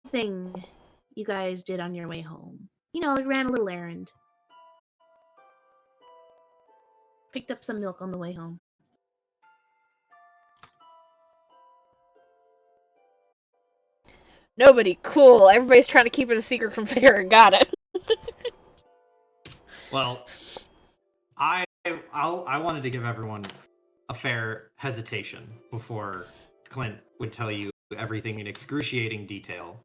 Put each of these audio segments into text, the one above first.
thing you guys did on your way home? You know, ran a little errand. Picked up some milk on the way home. Nobody. Cool. Everybody's trying to keep it a secret from Farrah. Got it. Well, I wanted to give everyone a fair hesitation before Clint would tell you everything in excruciating detail,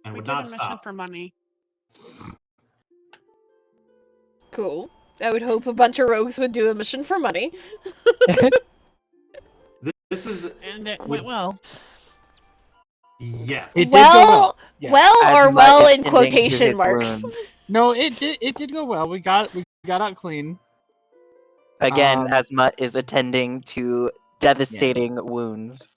and We would did a not mission stop. for money. Cool. I would hope a bunch of rogues would do a mission for money. This is And it went well. yes. It did go well. Well, Yeah. well, As or Mutt well is in tending to quotation his marks. wounds. No, it did go well. We got out clean. Again, as Mutt is attending to devastating wounds.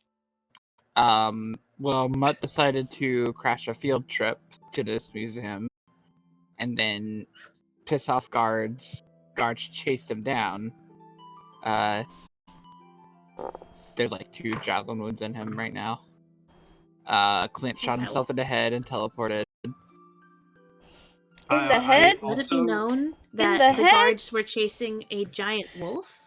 Well, Mutt decided to crash a field trip to this museum, and then piss off guards. Guards chased him down. There's like 2 javelin wounds in him right now. Clint shot himself in the head and teleported. In the head? Let it be known the that the head? guards were chasing a giant wolf,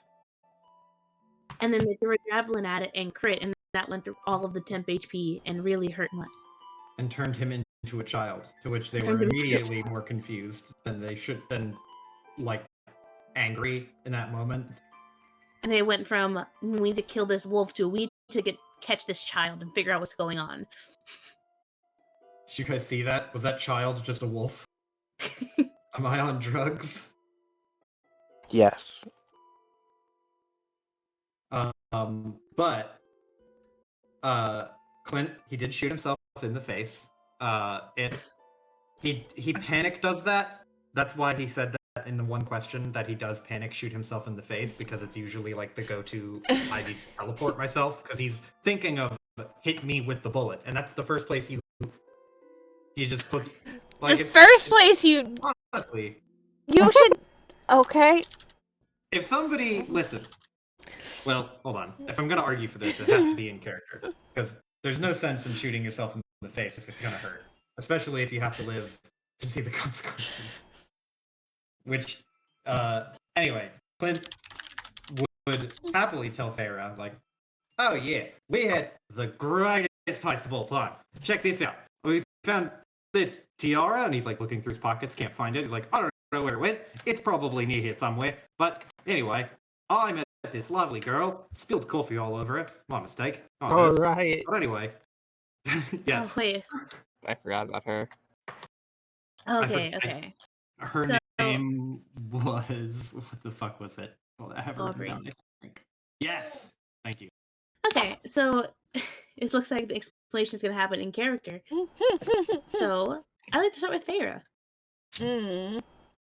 and then they threw a javelin at it and crit, and that went through all of the temp HP and really hurt Mutt. And turned him into a child, to which they were immediately more confused than they should, than like angry in that moment. And they went from we need to kill this wolf to we need to catch this child and figure out what's going on. Did you guys see that? Was that child just a wolf? Am I on drugs? Yes. But Clint, he did shoot himself in the face. He panic does that. That's why he said that in the one question that he does panic shoot himself in the face, because it's usually like the go-to I need to teleport myself, because he's thinking of hit me with the bullet, and that's the first place he just puts like The first place you honestly. should. Okay. If somebody listen. Well, hold on. If I'm gonna argue for this, it has to be in character. Because there's no sense in shooting yourself in the face if it's gonna hurt. Especially if you have to live to see the consequences. Which, anyway, Clint would happily tell Farah, like, oh yeah, we had the greatest heist of all time. Check this out. We found this tiara, and he's like looking through his pockets, can't find it. He's like, I don't know where it went. It's probably near here somewhere. But anyway, I met this lovely girl, spilled coffee all over her. My mistake. Oh, right. But anyway. Yes. Oh, wait. I forgot about her. Okay. Her So- name was... What the fuck was it? Well, I have it written Aubrey. down, I think. Yes! Thank you. Okay, so it looks like the explanation is going to happen in character. So I like to start with Farah.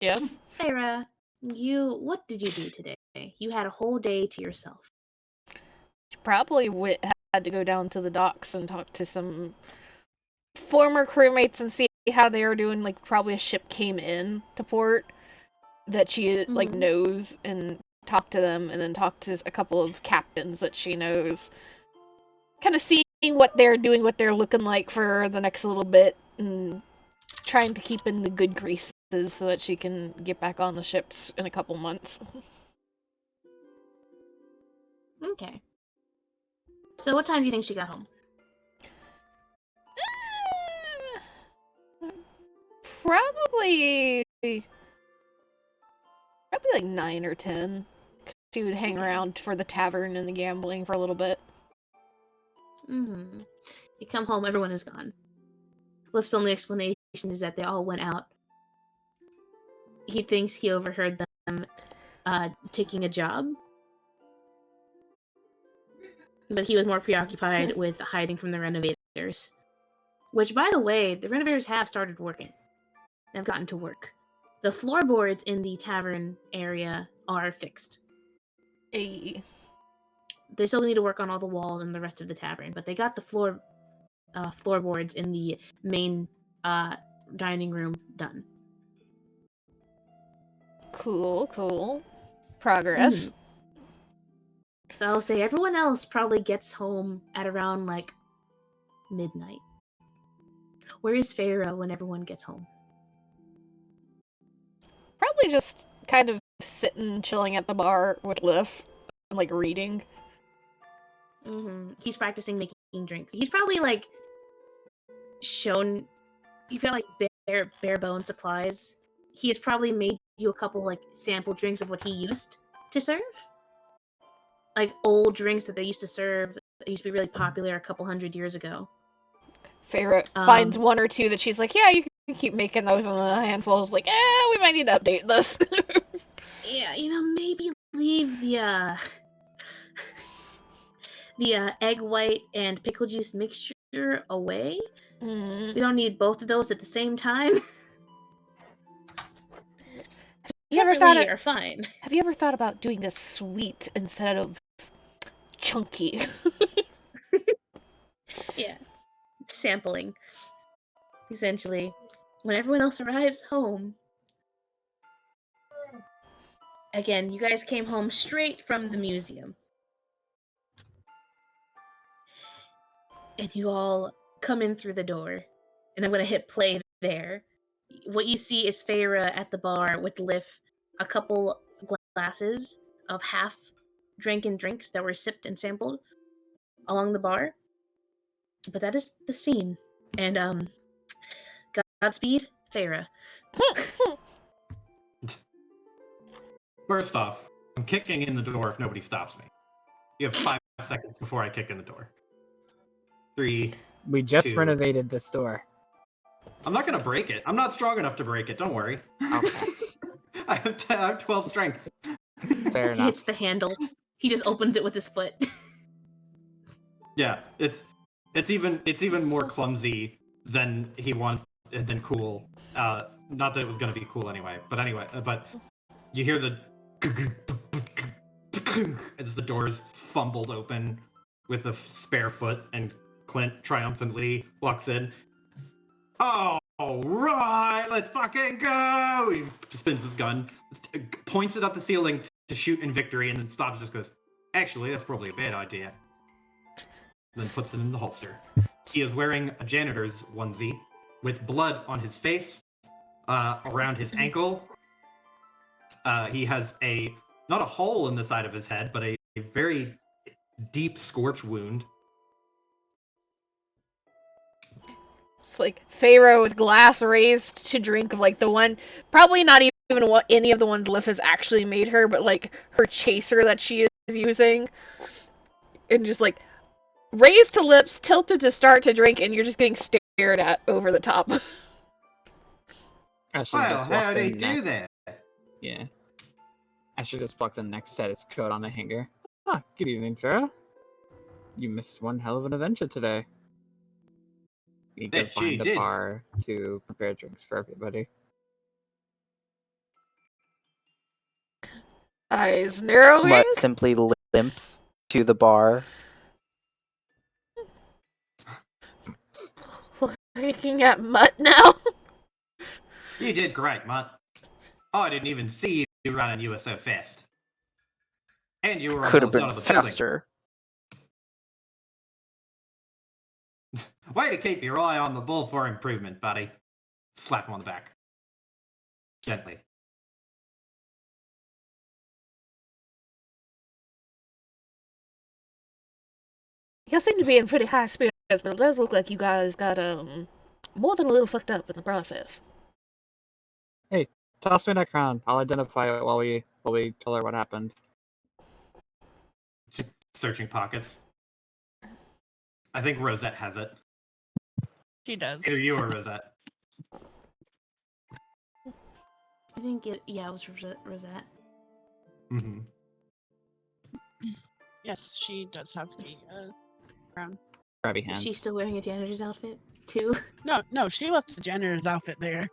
Yes. Farah, what did you do today? You had a whole day to yourself. Probably had to go down to the docks and talk to some former crewmates and see how they were doing. Like, probably a ship came in to port that she like knows, and talk to them, and then talk to a couple of captains that she knows. Kind of seeing what they're doing, what they're looking like for the next little bit, and trying to keep in the good graces so that she can get back on the ships in a couple months. Okay. So what time do you think she got home? Probably like 9 or 10. She would hang around for the tavern and the gambling for a little bit. Mm-hmm. You come home, everyone is gone. Cliff's only explanation is that they all went out. He thinks he overheard them taking a job. But he was more preoccupied with hiding from the renovators. Which, by the way, the renovators have started working. They've gotten to work. The floorboards in the tavern area are fixed. Hey. They still need to work on all the walls and the rest of the tavern, but they got the floorboards in the main dining room done. Cool. Progress. So I'll say everyone else probably gets home at around like midnight. Where is Feyre when everyone gets home? Probably just kind of sitting, chilling at the bar with Liv, and, like, reading. He's practicing making drinks. He's probably like shown. He's got like bare bone supplies. He has probably made you a couple like sample drinks of what he used to serve, like old drinks that they used to serve. That used to be really popular a couple hundred years ago. Feyre finds one or two that she's like, yeah, you can keep making those, and then a handful is like, we might need to update this. Yeah, maybe leave the egg white and pickle juice mixture away. We don't need both of those at the same time. Separately are fine. Have you ever thought about doing this sweet instead of chunky? Yeah. Sampling. Essentially. When everyone else arrives home. Again, you guys came home straight from the museum. And you all come in through the door. And I'm going to hit play there. What you see is Feyre at the bar with Liv, a couple glasses of half drinking drinks that were sipped and sampled along the bar. But that is the scene. And Godspeed, Feyre. First off, I'm kicking in the door if nobody stops me. You have 5 seconds before I kick in the door. 3. We just 2. renovated this door. I'm not gonna break it. I'm not strong enough to break it. Don't worry. Okay. I have 12 strength. Fair He enough. hits the handle. He just opens it with his foot. Yeah, it's even more clumsy than he wants than cool. Not that it was gonna be cool anyway. But you hear the as the doors fumbled open with a spare foot, and Clint triumphantly walks in. Oh, right, let's fucking go! He spins his gun, points it at the ceiling to shoot in victory, and then stops and just goes, actually, that's probably a bad idea. Then puts it in the holster. He is wearing a janitor's onesie with blood on his face, around his ankle. He has not a hole in the side of his head, but a very deep scorch wound. It's like Feyre with glass raised to drink of like the one, probably not even what any of the ones Liv has actually made her, but like her chaser that she is using. And just like raised to lips, tilted to start to drink, and you're just getting stared at over the top. Ashley Well, just walks how do in you do next. that? Yeah. Ashley just walks in next, set his coat on the hanger. Ah, good evening, Sarah. You missed one hell of an adventure today. He goes Bet you behind the did. bar to prepare drinks for everybody. Eyes narrowing. Mutt simply limps to the bar. Looking at Mutt now. You did great, Mutt. Oh, I didn't even see you running. You were so fast. And you were on Could have both been sides of the building. faster. Way to keep your eye on the ball for improvement, buddy. Slap him on the back. Gently. You seem to be in pretty high spirits, but it does look like you guys got more than a little fucked up in the process. Toss me that crown. I'll identify it while we tell her what happened. Searching pockets. I think Rosette has it. She does. Either you or Rosette. I think it was Rosette. Mm-hmm. Yes, she does have the crown. Grabby Is hands. she still wearing a janitor's outfit, too? No, she left the janitor's outfit there.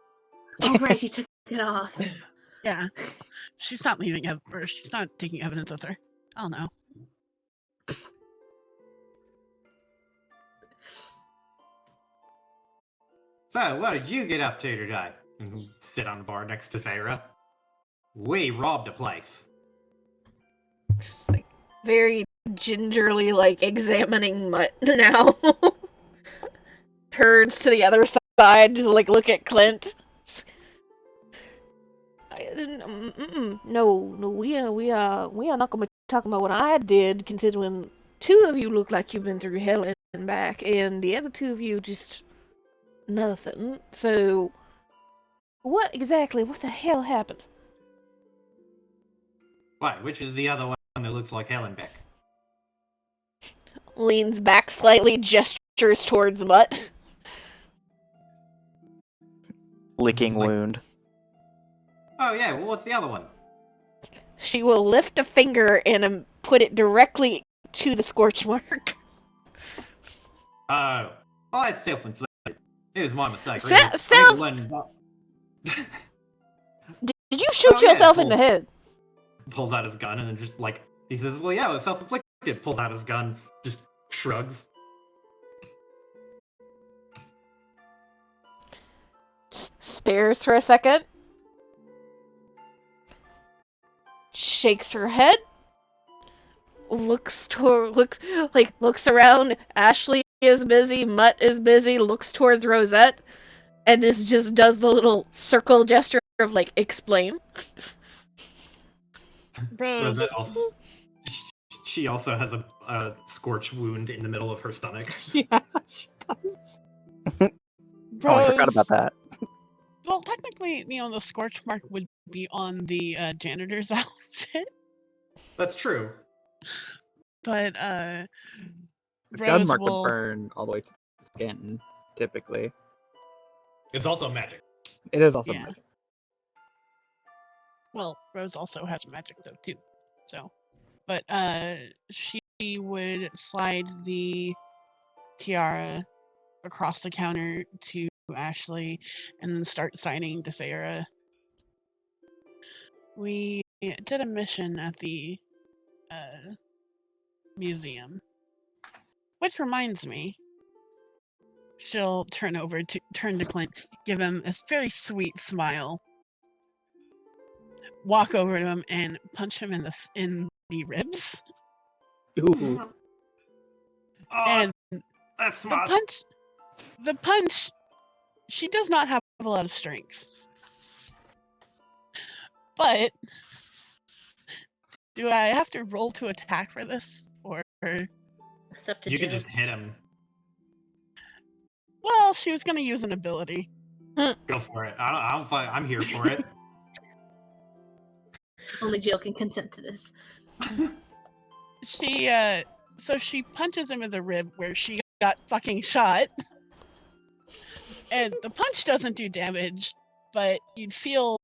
Oh, right, she took it off. Yeah. She's not she's not taking evidence with her. Oh no. So, what did you get up to today? And sit on the bar next to Feyre. We robbed a place. Just, like, very gingerly, like, examining Mutt now. Turns to the other side aside to like look at Clint. No, we are not gonna be talking about what I did, considering two of you look like you've been through hell and back, and the other two of you just nothing. So, what the hell happened? Why? Which is the other one that looks like hell and back? Leans back slightly, gestures towards Mutt. Licking It's like- wound. Oh yeah, well what's the other one? She will lift a finger and put it directly to the scorch mark. Oh. Well, it's self-inflicted. It was my mistake. Se- really. I need to self- learn- Did you shoot Oh, yeah, yourself in the cool. head? Pulls out his gun and then just like he says, "Well, yeah, it was self-inflicted." Pulls out his gun, just shrugs. Stares for a second. Shakes her head. Looks around. Ashley is busy. Mutt is busy. Looks towards Rosette, and this just does the little circle gesture of like explain. Rose, Rosette also, she also has a scorch wound in the middle of her stomach. Yeah, she does. Oh, I forgot Rose- about that. Well, technically, the scorch mark would be on the janitor's outfit, That's true. but The gun Rose mark will. would burn all the way to the skin, typically. It's also magic. It is also Yeah. magic. Well, Rose also has magic though too. So, but she would slide the tiara across the counter to Ashley and then start signing DeFera. We did a mission at the museum, which reminds me. She'll turn to Clint, give him a very sweet smile, walk over to him, and punch him in the ribs. Ooh. Oh, And that's the smart. punch, she does not have a lot of strength. But do I have to roll to attack for this, or? It's up to You Joe. could just hit him. Well, she was gonna use an ability. Go for it. I'm here for it. Only Joe can consent to this. So she punches him in the rib where she got fucking shot. And the punch doesn't do damage, but you'd feel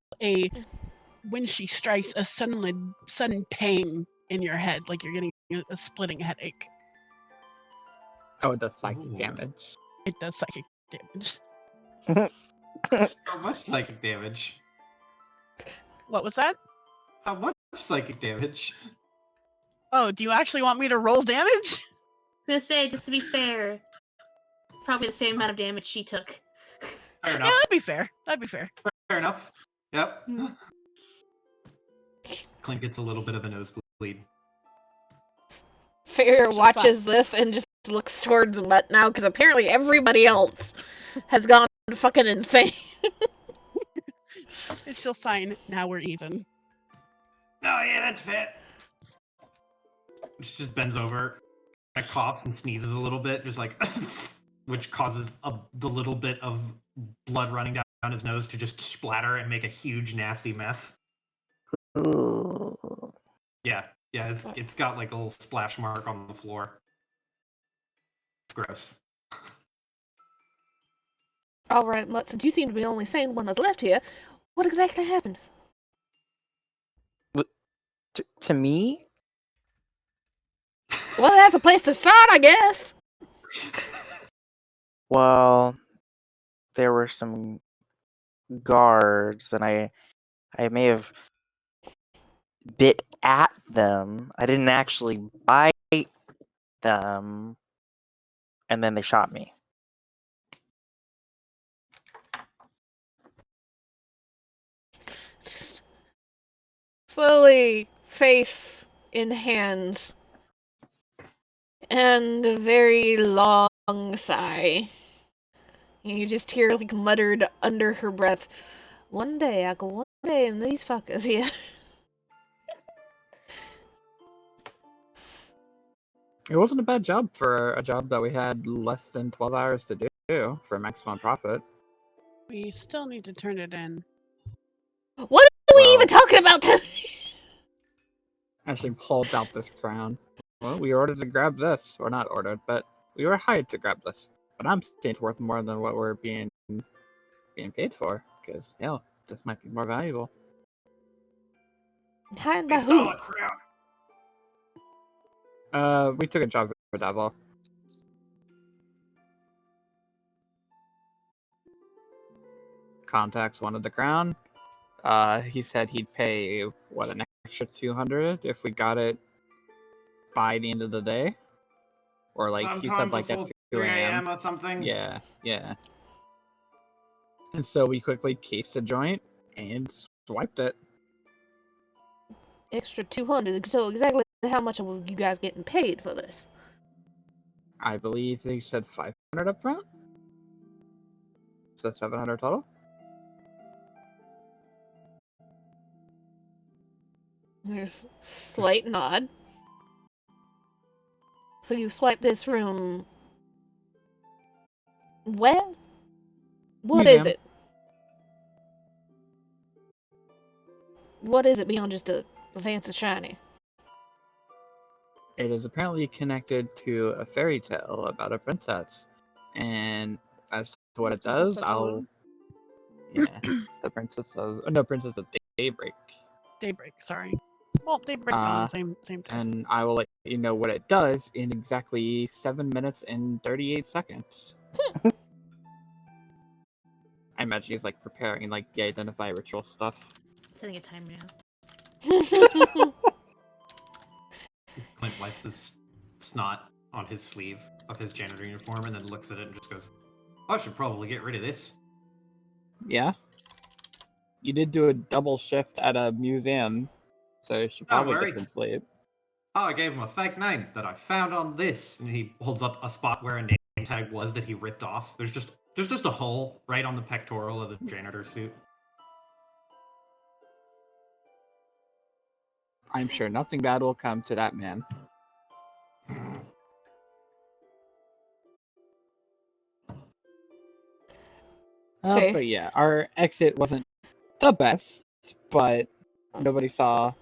when she strikes, a sudden pain in your head, like you're getting a splitting headache. Oh, it does psychic Ooh. damage. It does psychic damage. How much psychic damage? What was that? How much psychic damage? Oh, do you actually want me to roll damage? I was gonna say, just to be fair, probably the same amount of damage she took. Fair Yeah, enough. that'd be fair. That'd be fair. Fair enough. Yep. Hmm. Clint gets a little bit of a nosebleed. Fair She's watches this and just looks towards Mutt now because apparently everybody else has gone fucking insane. And she'll sign, now we're even. Oh yeah, that's fair. She just bends over, kind of coughs and sneezes a little bit, just like, which causes the little bit of blood running down his nose to just splatter and make a huge nasty mess. Ooh. Yeah, it's got like a little splash mark on the floor. It's gross. Alright, Mutt, since you seem to be the only sane one that's left here, what exactly happened? To me? Well, that's a place to start, I guess. Well, there were some guards, and I may have bit at them. I didn't actually bite them, and then they shot me. Just slowly, face in hands, and a very long sigh. And you just hear, like, muttered under her breath, one day, I go, one day, and these fuckers here. It wasn't a bad job for a job that we had less than 12 hours to do for maximum profit. We still need to turn it in. What are we Well- even talking about today? Ashley holds out this crown. Well, we ordered to grab this. Or not ordered, but we were hired to grab this. But I'm saying it's worth more than what we're being paid for. Because, hell, this might be more valuable. Hired by We stole who? a crown. We took a job for Devil. Contacts wanted the crown. He said he'd pay, what, an extra 200 if we got it by the end of the day? Or, like, he Sometime said, like, at before 2 3 a.m. a.m. or something. Yeah. And so we quickly cased the joint and swiped it. Extra 200. So exactly how much are you guys getting paid for this? I believe they said 500 up front. So that's 700 total. There's slight nod. So you swipe this room. Where? What is Museum. it? What is it beyond just a fancy shiny? It is apparently connected to a fairy tale about a princess. And as to what it Princess of does, the I'll... Dawn? Yeah, the Princess of... No, Princess of Daybreak. Daybreak, sorry. Well, Daybreak Dawn, same time. And I will let you know what it does in exactly 7 minutes and 38 seconds. I imagine he's, like, preparing, like, the identify ritual stuff. Setting a timer now. Clint wipes his snot on his sleeve of his janitor uniform and then looks at it and just goes, I should probably get rid of this. Yeah. You did do a double shift at a museum, so you should Don't probably worry. get some sleep. Oh, I gave him a fake name that I found on this. And he holds up a spot where a name tag was that he ripped off. There's just a hole right on the pectoral of the janitor suit. I'm sure nothing bad will come to that man. Fair. But yeah, our exit wasn't the best, but nobody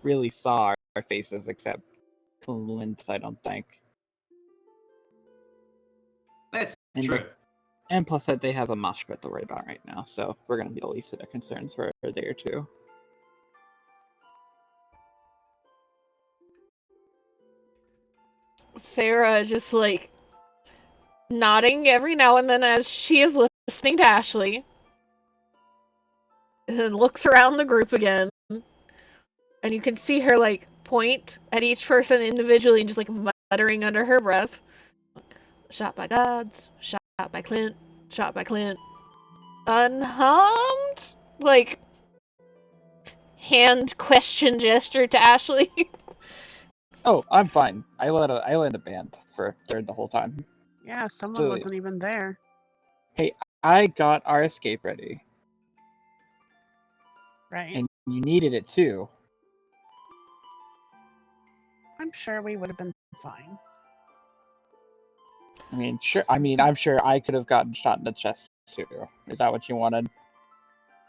really saw our faces except Clint's, I don't think. That's And true. And plus that they have a mosh pit to worry about right now, so we're gonna be the least of their concerns for a day or two. Farah is just like nodding every now and then as she is listening to Ashley. And then looks around the group again. And you can see her like point at each person individually and just like muttering under her breath. Shot by gods, shot by Clint, shot by Clint. Unharmed? Like hand question gesture to Ashley. Oh, I'm fine. I led a band for third the whole time. Yeah, someone So- wasn't even there. Hey, I got our escape ready, Right. and you needed it too. I'm sure we would have been fine. I'm sure I could have gotten shot in the chest too. Is that what you wanted?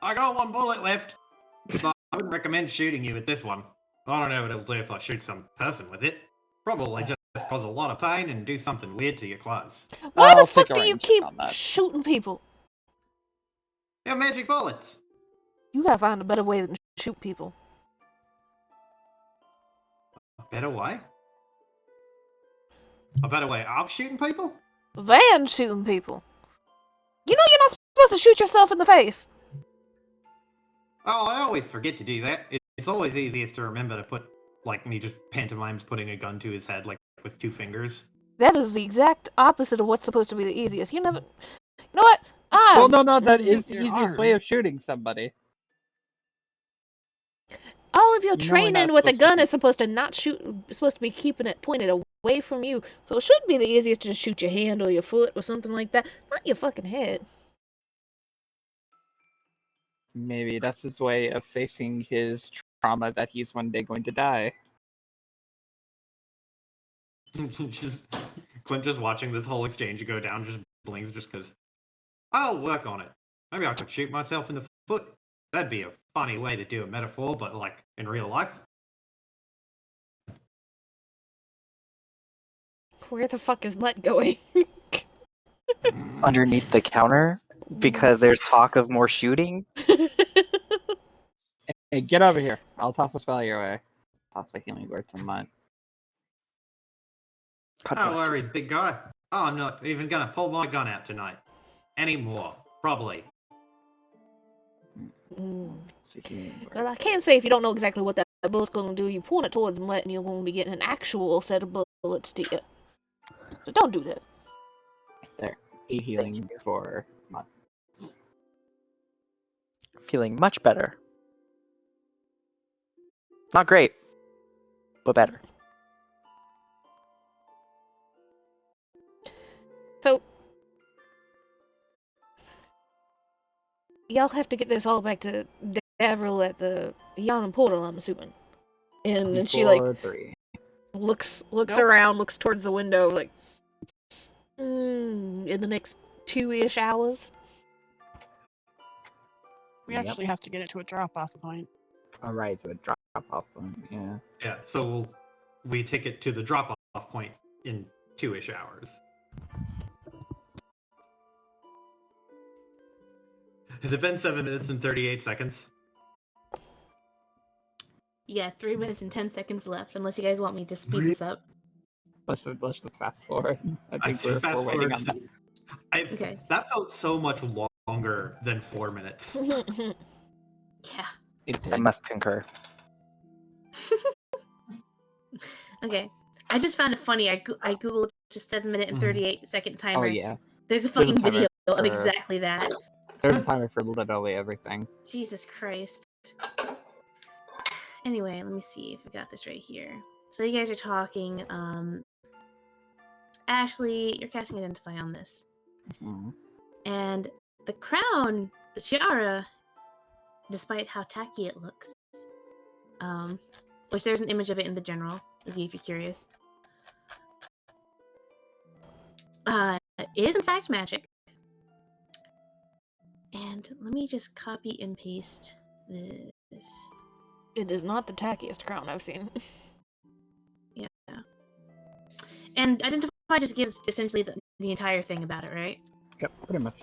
I got one bullet left. So I wouldn't recommend shooting you with this one. I don't know what it'll do if I shoot some person with it. Probably just cause a lot of pain and do something weird to your clothes. Why I'll the fuck take a do you range keep on that. shooting people? They're magic bullets. You gotta find a better way than shoot people. A better way? A better way of shooting people? Than shooting people. You know you're not supposed to shoot yourself in the face. Oh, I always forget to do that. It's always easiest to remember to put, like, me just pantomimes putting a gun to his head, like, with 2 fingers. That is the exact opposite of what's supposed to be the easiest. You never... You know what? Well, no, that Mm, is the your easiest way arm. of shooting somebody. All of your You know we're training not with a supposed to gun be- is supposed to not shoot... supposed to be keeping it pointed away from you. So it should be the easiest to just shoot your hand or your foot or something like that. Not your fucking head. Maybe that's his way of facing his trauma that he's one day going to die. just Clint just watching this whole exchange go down just blinks just because I'll work on it. Maybe I could shoot myself in the foot. That'd be a funny way to do a metaphor, but like in real life. Where the fuck is Mutt going? Underneath the counter because there's talk of more shooting. Hey, get over here. I'll toss a spell your way. Toss a healing word to Mutt. God No bless you. worries, big guy. Oh, I'm not even gonna pull my gun out tonight. Anymore. Probably. It's a healing word. Well, I can't say if you don't know exactly what that bullet's gonna do. You point it towards Mutt and you're gonna be getting an actual set of bullets to you. So don't do that. There. A healing for Mutt. Feeling much better. Not great, but better. So, y'all have to get this all back to Avril at the Yonam portal, I'm assuming. And then she like 3. looks Nope. around, looks towards the window, like in the next 2-ish hours. We Yep. actually have to get it to a drop-off point. Alright, so a drop off point, yeah. Yeah, so we take it to the drop-off point in 2-ish hours. Has it been 7 minutes and 38 seconds? Yeah, 3 minutes and 10 seconds left, unless you guys want me to speed this up. Let's just fast forward. I I'd think say we're fast waiting forward on that. Okay. That felt so much longer than 4 minutes. Yeah. I must concur. Okay. I just found it funny. I googled just 7-minute and 38-second timer. Oh yeah. There's a There's a fucking timer video of for- exactly that. There's a timer for literally everything. Jesus Christ. Anyway, let me see if we got this right here. So you guys are talking. Ashley, you're casting Identify on this. Mhm. And the crown, the tiara, despite how tacky it looks, which there's an image of it in the general, if you're curious, is in fact magic. And let me just copy and paste this. It is not the tackiest crown I've seen. Yeah. And Identify just gives essentially the entire thing about it, right? Yep, pretty much.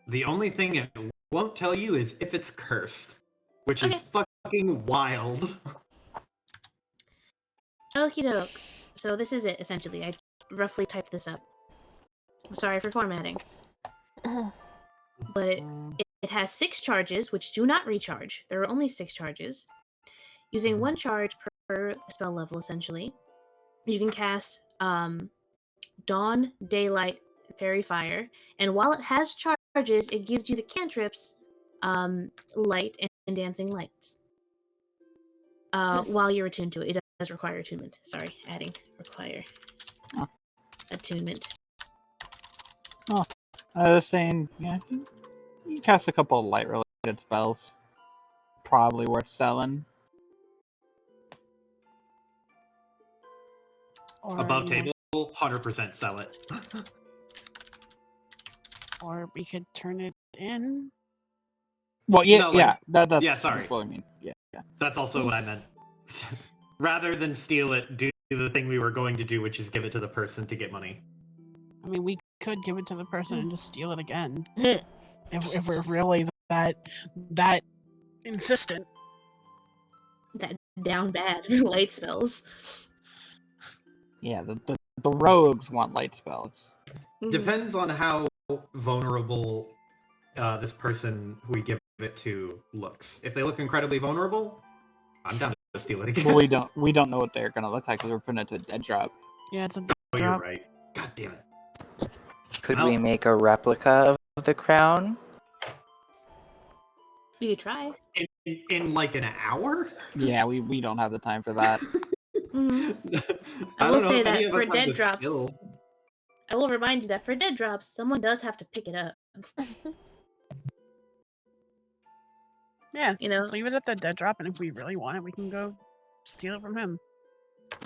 The only thing it won't tell you is if it's cursed, which is Okay. fucking wild. Okie doke. So this is it, essentially. I roughly typed this up. I'm sorry for formatting. But it has 6 charges, which do not recharge. There are only 6 charges. Using 1 charge per spell level, essentially. You can cast Dawn, Daylight, Fairy Fire. And while it has charges, it gives you the cantrips Light and Dancing Lights. While you're attuned to it. It does require attunement. Sorry, adding require attunement. I was saying, yeah, you can cast a couple of light-related spells. Probably worth selling. Or, Above you know, table, 100% sell it. or we could turn it in. Well, yeah, No, like- yeah, that's, yeah, sorry. that's what I mean. Yeah. That's also what I meant. Rather than steal it, do the thing we were going to do, which is give it to the person to get money. I mean, we could give it to the person and just steal it again. if we're really that insistent. That down bad light spells. Yeah, the rogues want light spells. Depends on how vulnerable this person who we give it to looks. If they look incredibly vulnerable, I'm down to steal it again. Well, we don't know what they're gonna look like because we're putting it to a dead drop. Yeah, it's a Oh, you're drop. right. God damn it. Could Well- we make a replica of the crown? You could try. In like an hour? Yeah, we don't have the time for that. I will don't know say if any that of for us have dead the drops, skill. I will remind you that for dead drops, someone does have to pick it up. Yeah, You know, just leave it at the dead drop, and if we really want it, we can go steal it from him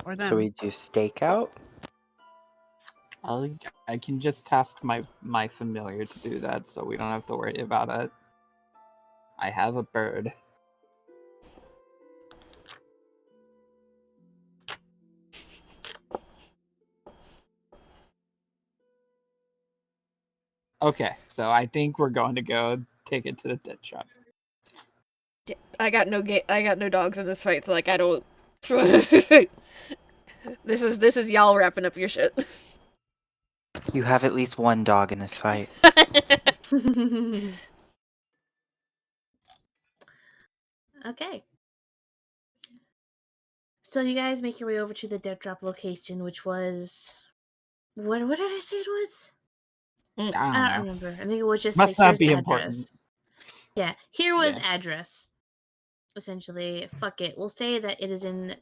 or them. So we do stakeout. I can just task my familiar to do that, so we don't have to worry about it. I have a bird. Okay, so I think we're going to go take it to the dead shop. I got no dogs in this fight, so like I don't. This is y'all wrapping up your shit. You have at least one dog in this fight. Okay. So you guys make your way over to the dead drop location, which was what did I say it was? I I don't don't know. remember. I think it was just Must like not here's be address. important. Yeah, here was Yeah. address. Essentially, fuck it. We'll say that it is in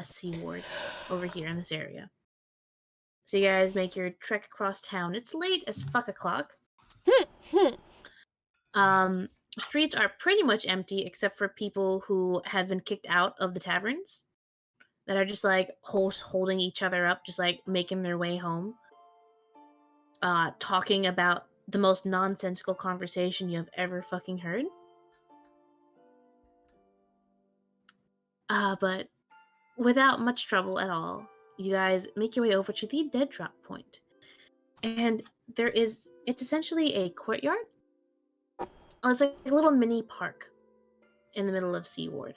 C Ward over here in this area. So you guys make your trek across town. It's late as fuck o'clock. Streets are pretty much empty except for people who have been kicked out of the taverns that are just like holding each other up, just like making their way home. Talking about the most nonsensical conversation you have ever fucking heard. But without much trouble at all, you guys make your way over to the dead drop point. And it's essentially a courtyard. It's like a little mini park in the middle of Seaward.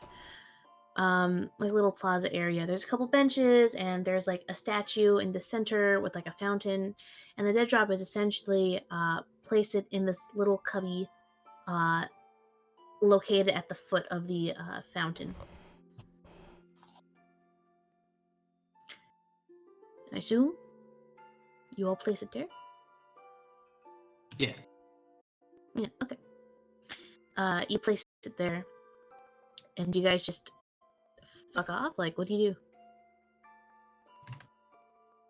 Like a little plaza area. There's a couple benches, and there's like a statue in the center with like a fountain. And the dead drop is essentially place it in this little cubby located at the foot of the fountain. And I assume you all place it there? Yeah. Yeah, okay. You place it there, and you guys just fuck off? Like, what do you do?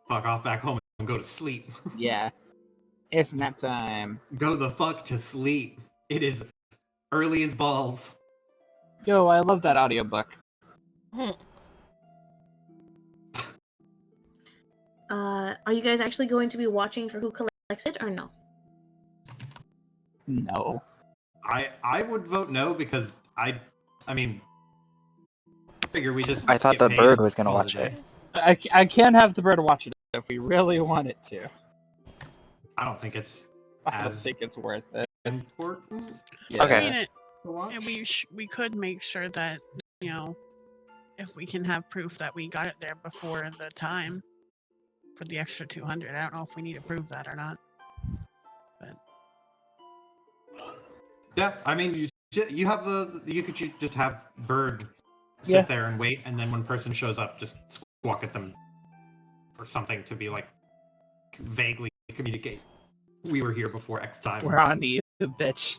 Fuck off back home and go to sleep. Yeah. It's nap time. Go the fuck to sleep. It is early as balls. Yo, I love that audiobook. Are you guys actually going to be watching for who collects it, or no? No. I would vote no because I mean, figure we just. I thought get the paid bird and was gonna call watch a it. day. I can have the bird watch it if we really want it to. I don't think it's I don't As- think it's worth it. important. Yeah. Okay. I mean, To watch. and we could make sure that, you know, if we can have proof that we got it there before the time for the extra 200. I don't know if we need to prove that or not. Yeah, I mean, you have you could just have bird sit Yeah. there and wait, and then when person shows up, just squawk at them or something to be like vaguely communicate. We were here before X time. We're on you, bitch.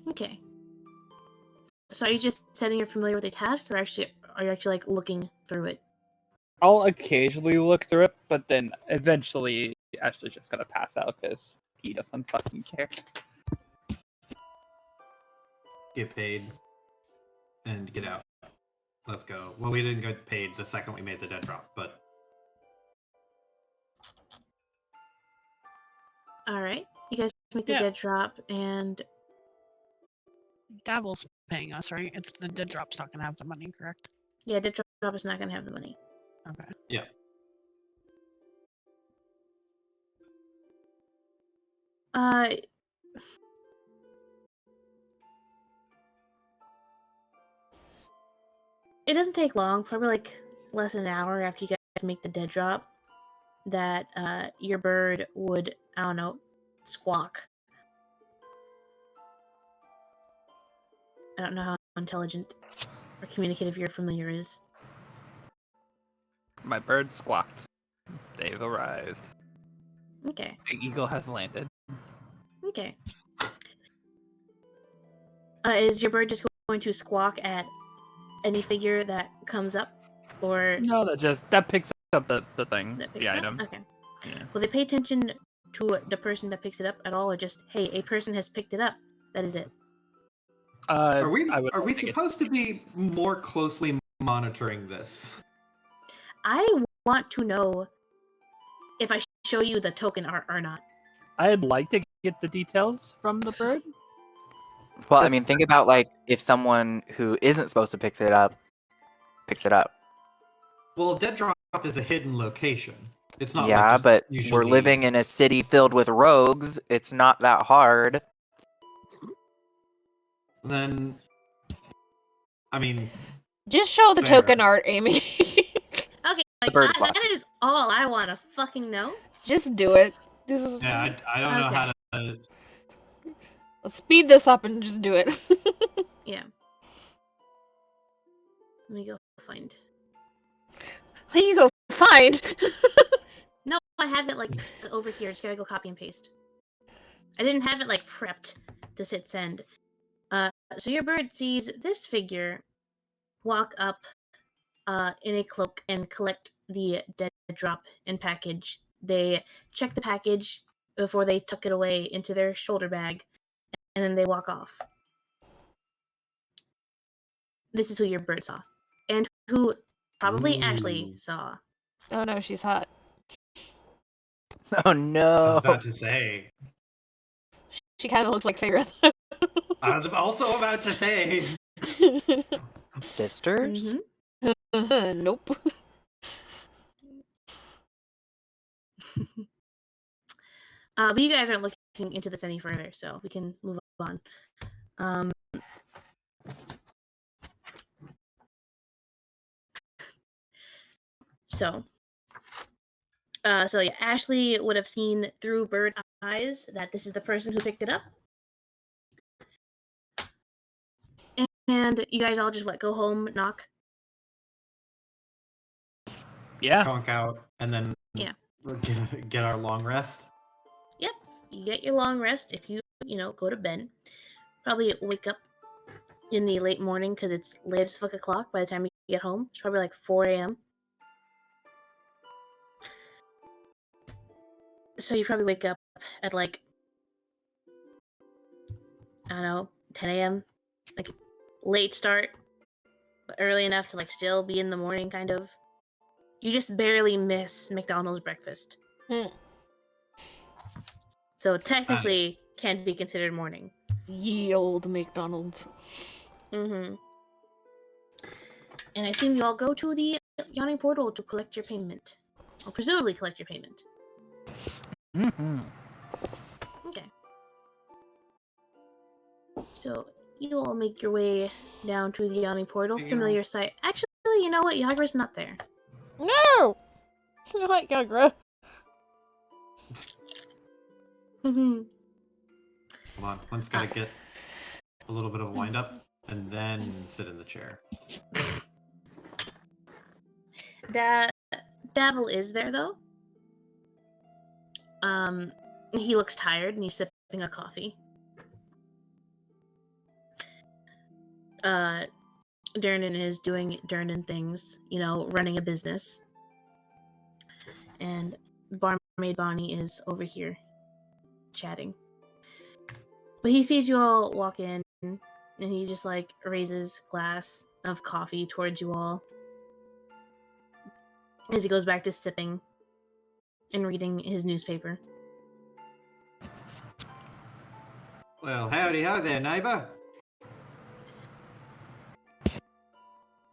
Okay. So are you just setting you're familiar with the task, or are you actually like looking through it? I'll occasionally look through it, but then eventually Ashley's just gonna pass out because he doesn't fucking care. Get paid and get out. Let's go. Well, we didn't get paid the second we made the dead drop, but All right. You guys make the Yeah. dead drop, and Davil's paying us, right? It's the dead drop's not gonna have the money, correct? yeah, dead drop is not gonna have the money. Okay. yeah. It doesn't take long, probably like less than an hour after you guys make the dead drop, that your bird would, I don't know, squawk. I don't know how intelligent or communicative your familiar is. My bird squawked. They've arrived. Okay. The eagle has landed. Okay. Is your bird just going to squawk at any figure that comes up, or No, that picks up the thing, that picks the up? item. Okay. Yeah. Well, they pay attention to the person that picks it up at all, or just, hey, a person has picked it up? That is it. Are we I would think supposed to be more closely monitoring this? I want to know if I show you the token art or not. I'd like to get the details from the bird. Well, I Just- mean, think about like if someone who isn't supposed to pick it up picks it up. Well, Dead Drop is a hidden location. It's not like Yeah, just but usually... we're living in a city filled with rogues. It's not that hard. Then, I mean, Just show the Fair. token art, Amy. Okay, like, bird's watch. that is all I want to fucking know. Just do it. Just, yeah, I don't know Okay. how to... let's speed this up and just do it. Yeah. Let me go find. There you go. Find. No, I have it like over here. Just gotta go copy and paste. I didn't have it like prepped to hit send. So your bird sees this figure walk up in a cloak and collect the dead drop and package. They check the package before they tuck it away into their shoulder bag, and then they walk off. This is who your bird saw, and who probably Ashley Ooh. saw. Oh no, she's hot. Oh I was no. about to say. She kind of looks like Feyre. I was also about to say. Sisters? Nope. But you guys aren't looking into this any further, so we can move on. So yeah, Ashley would have seen through bird eyes that this is the person who picked it up. And you guys all just go home, knock. Yeah. Conk out, and then Yeah. get our long rest. Yep, you get your long rest if you go to bed. Probably wake up in the late morning because it's late as fuck o'clock by the time you get home. It's probably like 4 a.m. So you probably wake up at like, I don't know, 10 a.m. Like late start, but early enough to like still be in the morning kind of. You just barely miss McDonald's breakfast. So technically can't be considered morning. Ye old McDonald's. Mm-hmm. And I assume you all go to the yawning portal to collect your payment. Or presumably collect your payment. Mm-hmm. Okay. So you all make your way down to the yawning portal. Yeah. Familiar sight. Actually, you know what? Yagra's not there. No! Not Yagra. Mm-hmm. Hold on, one's gotta get a little bit of a wind up, and then sit in the chair. Davil is there though. He looks tired and he's sipping a coffee. Durnan is doing Durnan things, running a business. And barmaid Bonnie is over here chatting. But he sees you all walk in and he just raises glass of coffee towards you all as he goes back to sipping and reading his newspaper. Well, howdy ho there, neighbour.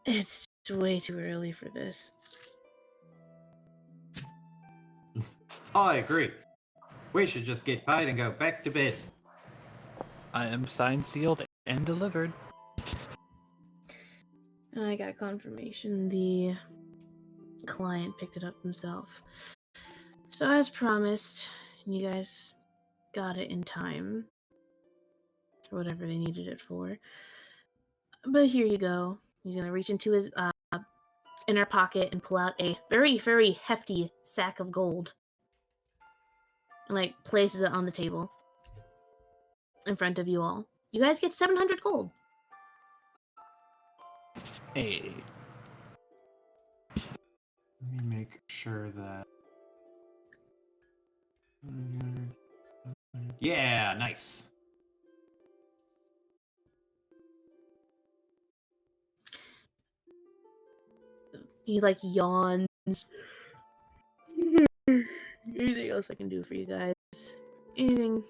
It's way too early for this. I agree. We should just get paid and go back to bed. I am signed, sealed, and delivered. I got confirmation the client picked it up himself. So as promised, you guys got it in time. For whatever they needed it for. But here you go. He's gonna reach into his inner pocket and pull out a very, very hefty sack of gold. And places it on the table. In front of you all. You guys get 700 gold. Hey. Let me make sure that... Yeah, nice. He like yawns. Anything else I can do for you guys? Anything?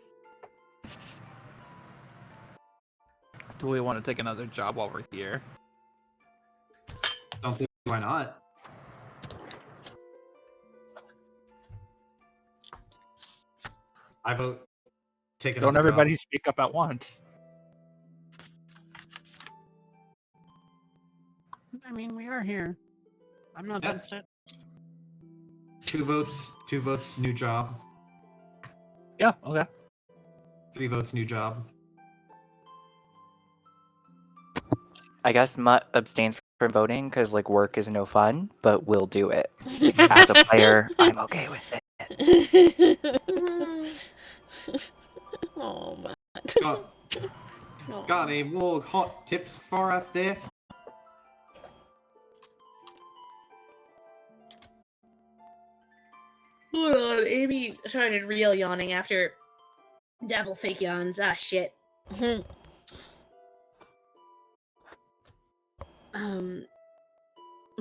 Do we want to take another job while we're here? Don't see why not. I vote take another Don't everybody job. speak up at once? I mean, we are here. I'm not Yeah. against it. 2 votes, 2 votes, new job. Yeah, okay. 3 votes, new job. I guess Mutt abstains from voting because like work is no fun, but we'll do it. As a player, I'm okay with it. Oh, Matt. Got any more hot tips for us there? Hold on, Amy started real yawning after Devil fake yawns. Ah, shit.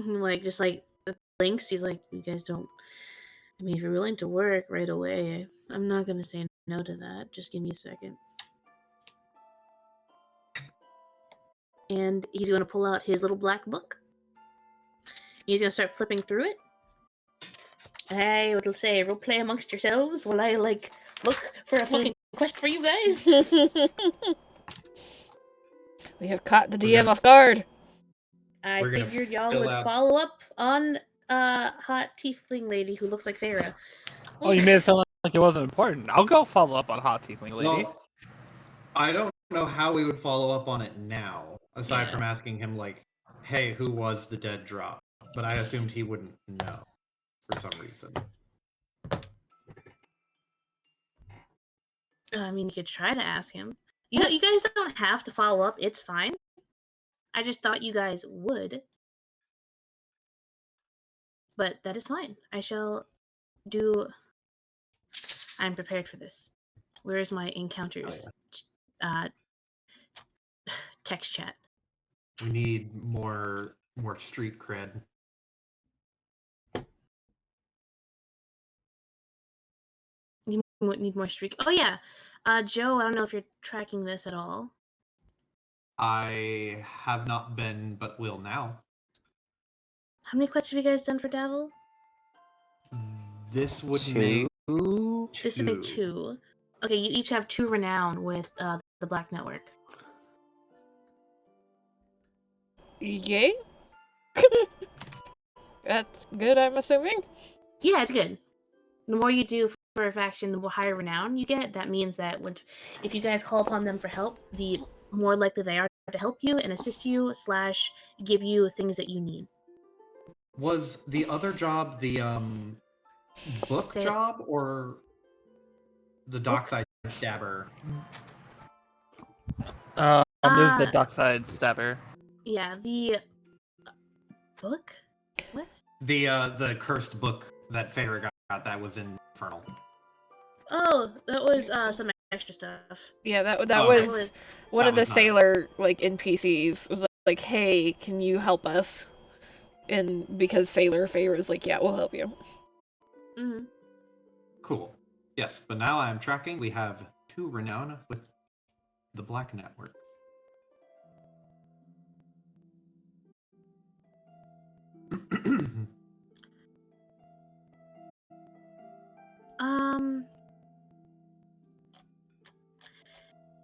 Like, just like, blinks. He's like, you guys don't. I mean, if you're willing to work right away, I'm not gonna say no to that. Just give me a second. And he's gonna pull out his little black book. He's gonna start flipping through it. Hey, it'll say, role play amongst yourselves while I, like, look for a fucking quest for you guys. We have caught the DM off guard. I We're gonna figured y'all fill would out- follow up on hot tiefling lady who looks like Farah. Oh, you made it sound like it wasn't important. I'll go follow up on Hot Tiefling Lady. Well, I don't know how we would follow up on it now, aside Yeah. from asking him, like, hey, who was the dead drop? But I assumed he wouldn't know for some reason. I mean, you could try to ask him. You know, you guys don't have to follow up. It's fine. I just thought you guys would. But that is fine. I shall do... I'm prepared for this. Where is my encounters? Text chat. We need more street cred. You need more streak. Oh, yeah. Joe, I don't know if you're tracking this at all. I have not been, but will now. How many quests have you guys done for Davil? This would 2? make This would make 2. Okay, you each have 2 renown with the Black Network. Yay? That's good, I'm assuming. Yeah, it's good. The more you do for a faction, the more higher renown you get. That means that if you guys call upon them for help, the more likely they are to help you and assist you / give you things that you need. Was the other job the book Say it. job or the dockside stabber? There's the Dockside Stabber. Yeah, the book? What? The cursed book that Farah got that was in Infernal. Oh, that was some extra stuff. Yeah, that Oh, That was was one that of the was not- sailor like NPCs was like, "Hey, can you help us?" And because Sailor Faye is like, "Yeah, we'll help you." mhm. Cool. Yes, but now I'm tracking. We have 2 renown with the Black Network.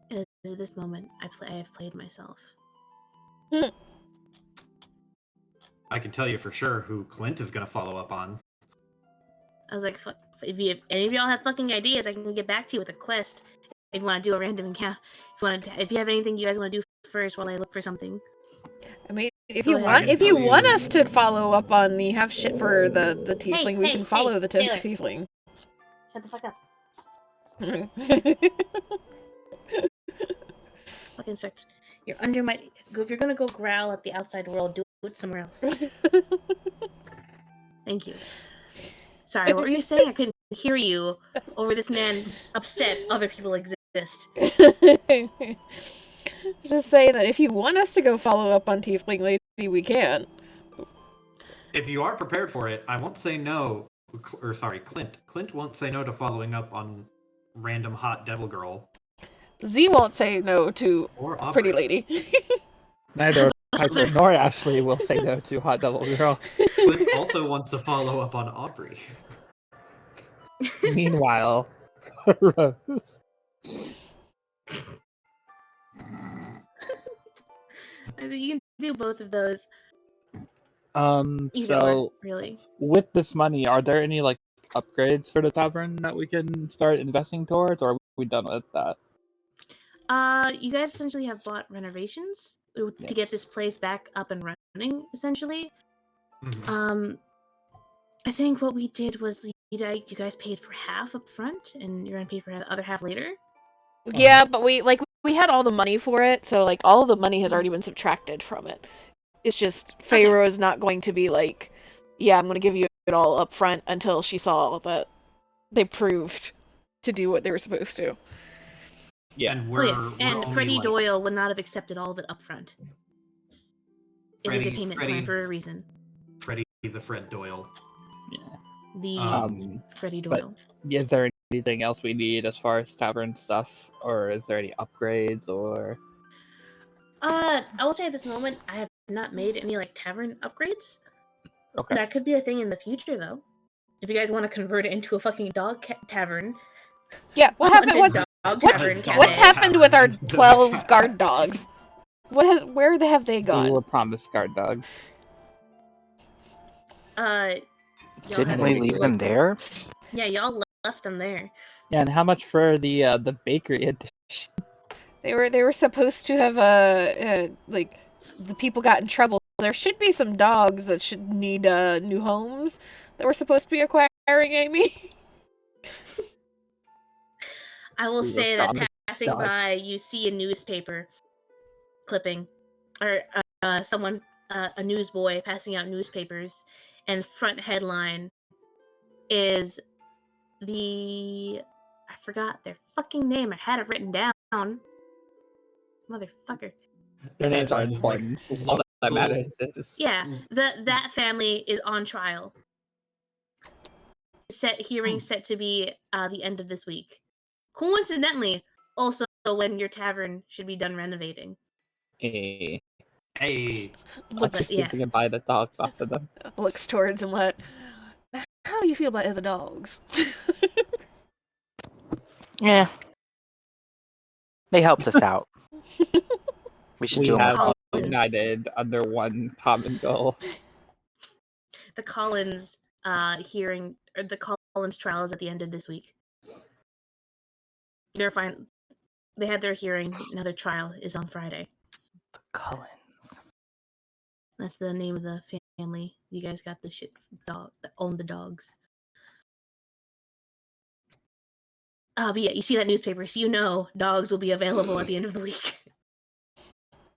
It is at this moment I have played myself. I can tell you for sure who Clint is going to follow up on. I was like, fuck, if any of y'all have fucking ideas, I can get back to you with a quest. If you want to do a random encounter, if you have anything you guys want to do first while I look for something. I mean, if Go you ahead. want, I can if you tell want you- us to follow up on the have shit for the tiefling, we hey, can follow hey, the sailor. tiefling. Shut the fuck up. Fucking sucks. You're under my. If you're gonna go growl at the outside world, do it somewhere else. Thank you. Sorry, what were you saying? I couldn't hear you over this man upset other people exist. Just say that if you want us to go follow up on Tiefling Lady, we can. If you are prepared for it, I won't say no. Or sorry, Clint. Clint won't say no to following up on random hot devil girl Z won't say no to or Aubrey. Pretty Lady. Neither Piper nor Ashley will say no to Hot Devil Girl. Clint also wants to follow up on Aubrey. Meanwhile, Rose. I think you can do both of those. Either So one, really. with this money, are there any like upgrades for the tavern that we can start investing towards, or are we done with that? You guys essentially have bought renovations to get this place back up and running, essentially. Mhm. I think what we did was you guys paid for half up front, and you're gonna pay for the other half later. Yeah, but we had all the money for it, so like all of the money has already been subtracted from it. It's just Pharaoh is not going to be like, yeah, I'm going to give you it all up front until she saw that they proved to do what they were supposed to. Yeah. And And Freddie Doyle would not have accepted all of it up front. It is a payment plan for a reason. Freddie the Fred Doyle. Yeah. The Freddie Doyle. Is there anything else we need as far as tavern stuff, or is there any upgrades, or? I will say at this moment, I have not made any like tavern upgrades. Okay. That could be a thing in the future, though. If you guys want to convert it into a fucking dog tavern. Yeah, what happened? What's happened with our 12 guard dogs? Where have they gone? We were promised guard dogs. Didn't we leave them there? Yeah, y'all left them there. Yeah, and how much for the bakery edition? They were supposed to have like the people got in trouble. There should be some dogs that should need new homes that we're supposed to be acquiring, Amy. I will say that passing by, you see a newspaper clipping, or someone, a newsboy passing out newspapers, and front headline is I forgot their fucking name. I had it written down. Motherfucker. Their names are important. All that matters is that family is on trial. Hearing set to be the end of this week. Coincidentally, also when your tavern should be done renovating. Hey. Looks, yeah. We can buy the dogs off of them. Looks towards him. How do you feel about other dogs? Yeah. They helped us out. We should do have them all. united under one common goal. The Collins hearing, or the Collins trial is at the end of this week. They're fine. They had their hearing. Now their trial is on Friday. The Collins. That's the name of the family. You guys got the shit dog that owned the dogs. But yeah, you see that newspaper, so you know dogs will be available at the end of the week.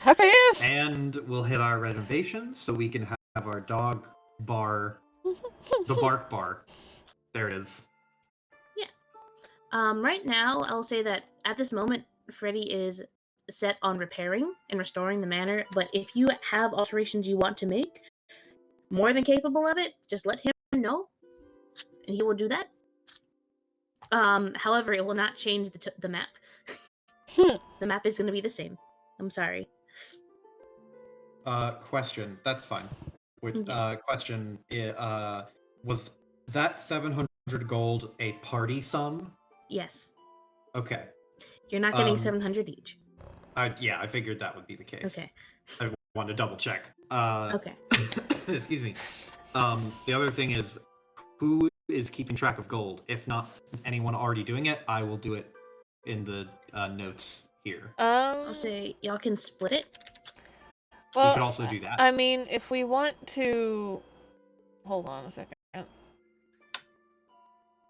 Happiness! And we'll hit our renovations so we can have our dog bar, the Bark Bar. There it is. Yeah. Right now, I'll say that at this moment, Freddie is set on repairing and restoring the manor, but if you have alterations you want to make, more than capable of it, just let him know, and he will do that. However, it will not change the map. The map is going to be the same. I'm sorry. Question. That's fine. Question. Was that 700 gold a party sum? Yes. Okay. You're not getting 700 each. I figured that would be the case. Okay. I wanted to double check. Okay. Excuse me. The other thing is, who is keeping track of gold? If not anyone already doing it, I will do it in the notes here. I'll say y'all can split it. Well, you could also do that. I mean, if we want to, hold on a second.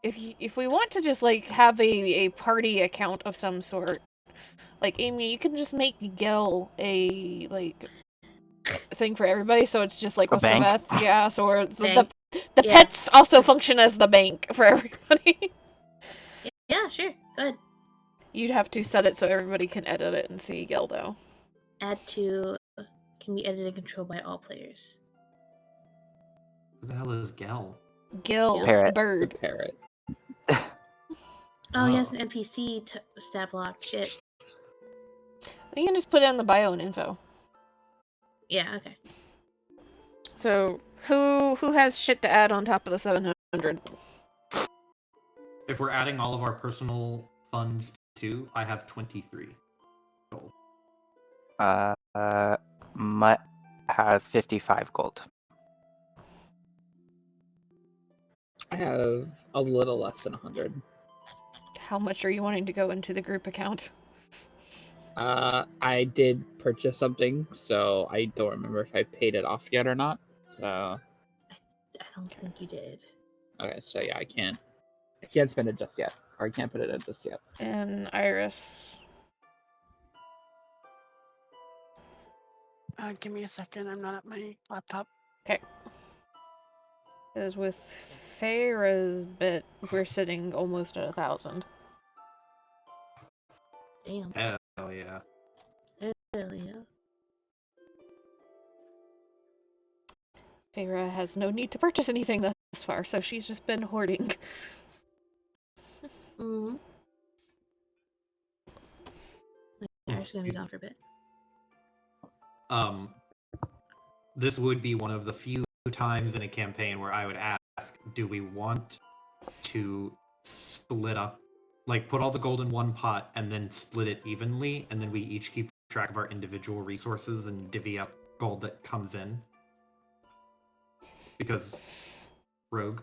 If we want to just like have a party account of some sort, like Amy, you can just make Gil a like thing for everybody, so it's just like what's the math? Yeah, so the The Yeah. pets also function as the bank for everybody. Yeah, sure. Good. You'd have to set it so everybody can edit it and see Gildo. Add to can be edited and controlled by all players. Who the hell is Gel? Gil, the Parrot. The bird. parrot. Oh, he has an NPC stat block. Shit. You can just put it in the bio and info. Yeah. Okay. So who has shit to add on top of the 700? If we're adding all of our personal funds too, I have 23 gold. Mutt has 55 gold. I have a little less than 100. How much are you wanting to go into the group account? I did purchase something, so I don't remember if I paid it off yet or not. So I don't think you did. okay, so yeah, I can't spend it just yet, or I can't put it in just yet. And Iris. Give me a second. I'm not at my laptop. Because with Farah's bit, we're sitting almost at 1,000. Damn. Hell yeah. Hell yeah. Farah has no need to purchase anything thus far, so she's just been hoarding. Mm-hmm. Iris is gonna be gone for a bit. This would be one of the few times in a campaign where I would ask, do we want to split up, like put all the gold in one pot and then split it evenly, and then we each keep track of our individual resources and divvy up gold that comes in? Because rogue.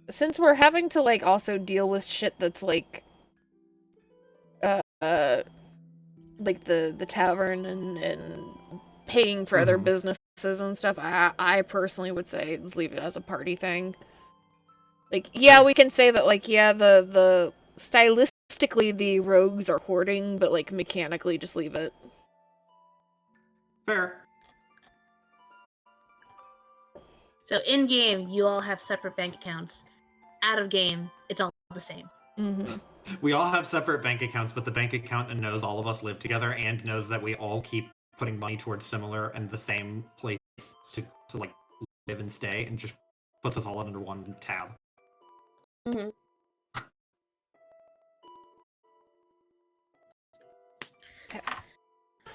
Since we're having to, like, also deal with shit that's, like, like the tavern and paying for other businesses and stuff, I personally would say let's leave it as a party thing. Like, yeah, we can say that, like, yeah, the stylistically the rogues are hoarding, but, like, mechanically just leave it. Fair. So in game, you all have separate bank accounts. Out of game, it's all the same. Mm-hmm. We all have separate bank accounts, but the bank account knows all of us live together and knows that we all keep putting money towards similar and the same place to like live and stay, and just puts us all under one tab. Mm-hmm.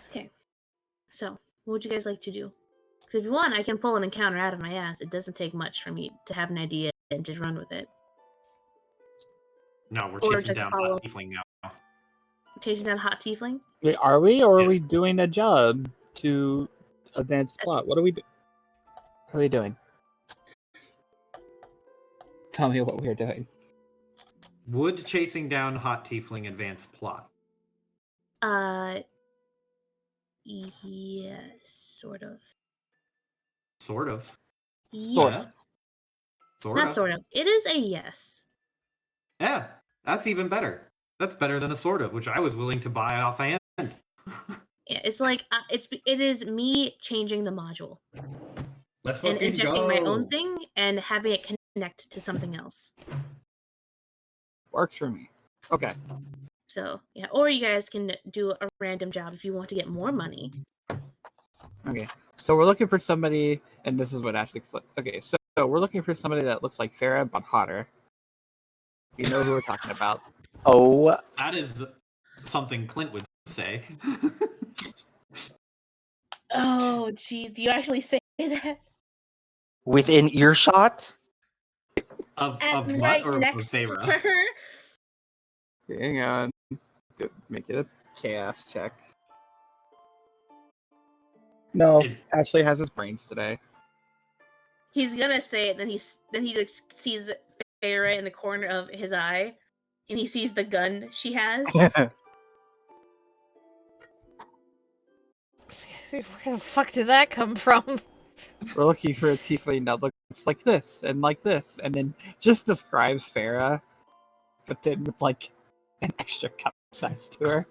Okay. So, what would you guys like to do? Because if you want, I can pull an encounter out of my ass. It doesn't take much for me to have an idea and just run with it. No, we're Or chasing just down follow- Hot Tiefling now. Chasing down hot tiefling? Wait, are we, or are we Yes. doing a job to advance plot? What are we doing? Tell me what we're doing. Would chasing down Hot Tiefling advance plot? Yes, sort of. Sort of. Yes. Sort Not of. sort of. It is a yes. Yeah, that's even better. That's better than a sort of, which I was willing to buy offhand. Yeah, it's like it is me changing the module Let's and fucking injecting go. my own thing and having it connect to something else. Works for me. Okay. So yeah, or you guys can do a random job if you want to get more money. Okay. So we're looking for somebody, and this is what Ashley's like. Okay, so we're looking for somebody that looks like Farah but hotter. You know who we're talking about. Oh, That is something Clint would say. Oh, geez, do you actually say that? within earshot? of And what? right Or of next to Feyre? her. Hang on. Make it a chaos check. No, Is- Ashley has his brains today. He's gonna say it, then he just sees Farah in the corner of his eye, and he sees the gun she has. Where the fuck did that come from? We're looking for a tiefling that looks like this, and then just describes Farah, but then with like an extra cup size to her.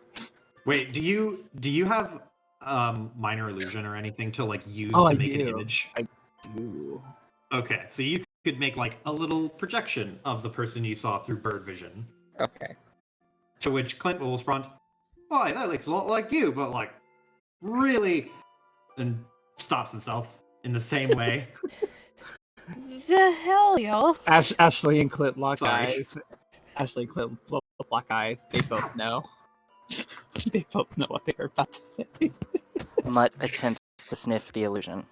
Wait, do you have minor illusion or anything to like use Oh, to I make an do. image? I do. Okay, so you could make like a little projection of the person you saw through bird vision. Okay. To which Clint will respond, "Why, that looks a lot like you, but like really," and stops himself in the same way. The hell, y'all? Ashley and Clint lock Sorry. eyes. Ashley and Clint both lock eyes. They both know. They both know what they were about to say. Mutt attempts to sniff the illusion.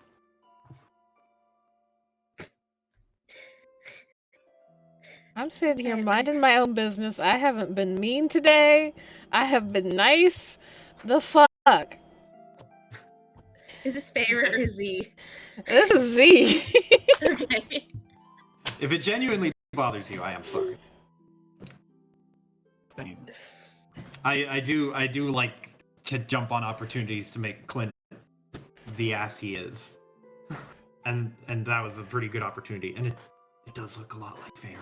I'm sitting here minding my own business. I haven't been mean today. I have been nice. The fuck? Is this Feyre or Z? This is Z. Okay. If it genuinely bothers you, I am sorry. Same. I do like to jump on opportunities to make Clint the ass he is. And that was a pretty good opportunity. And it does look a lot like Feyre.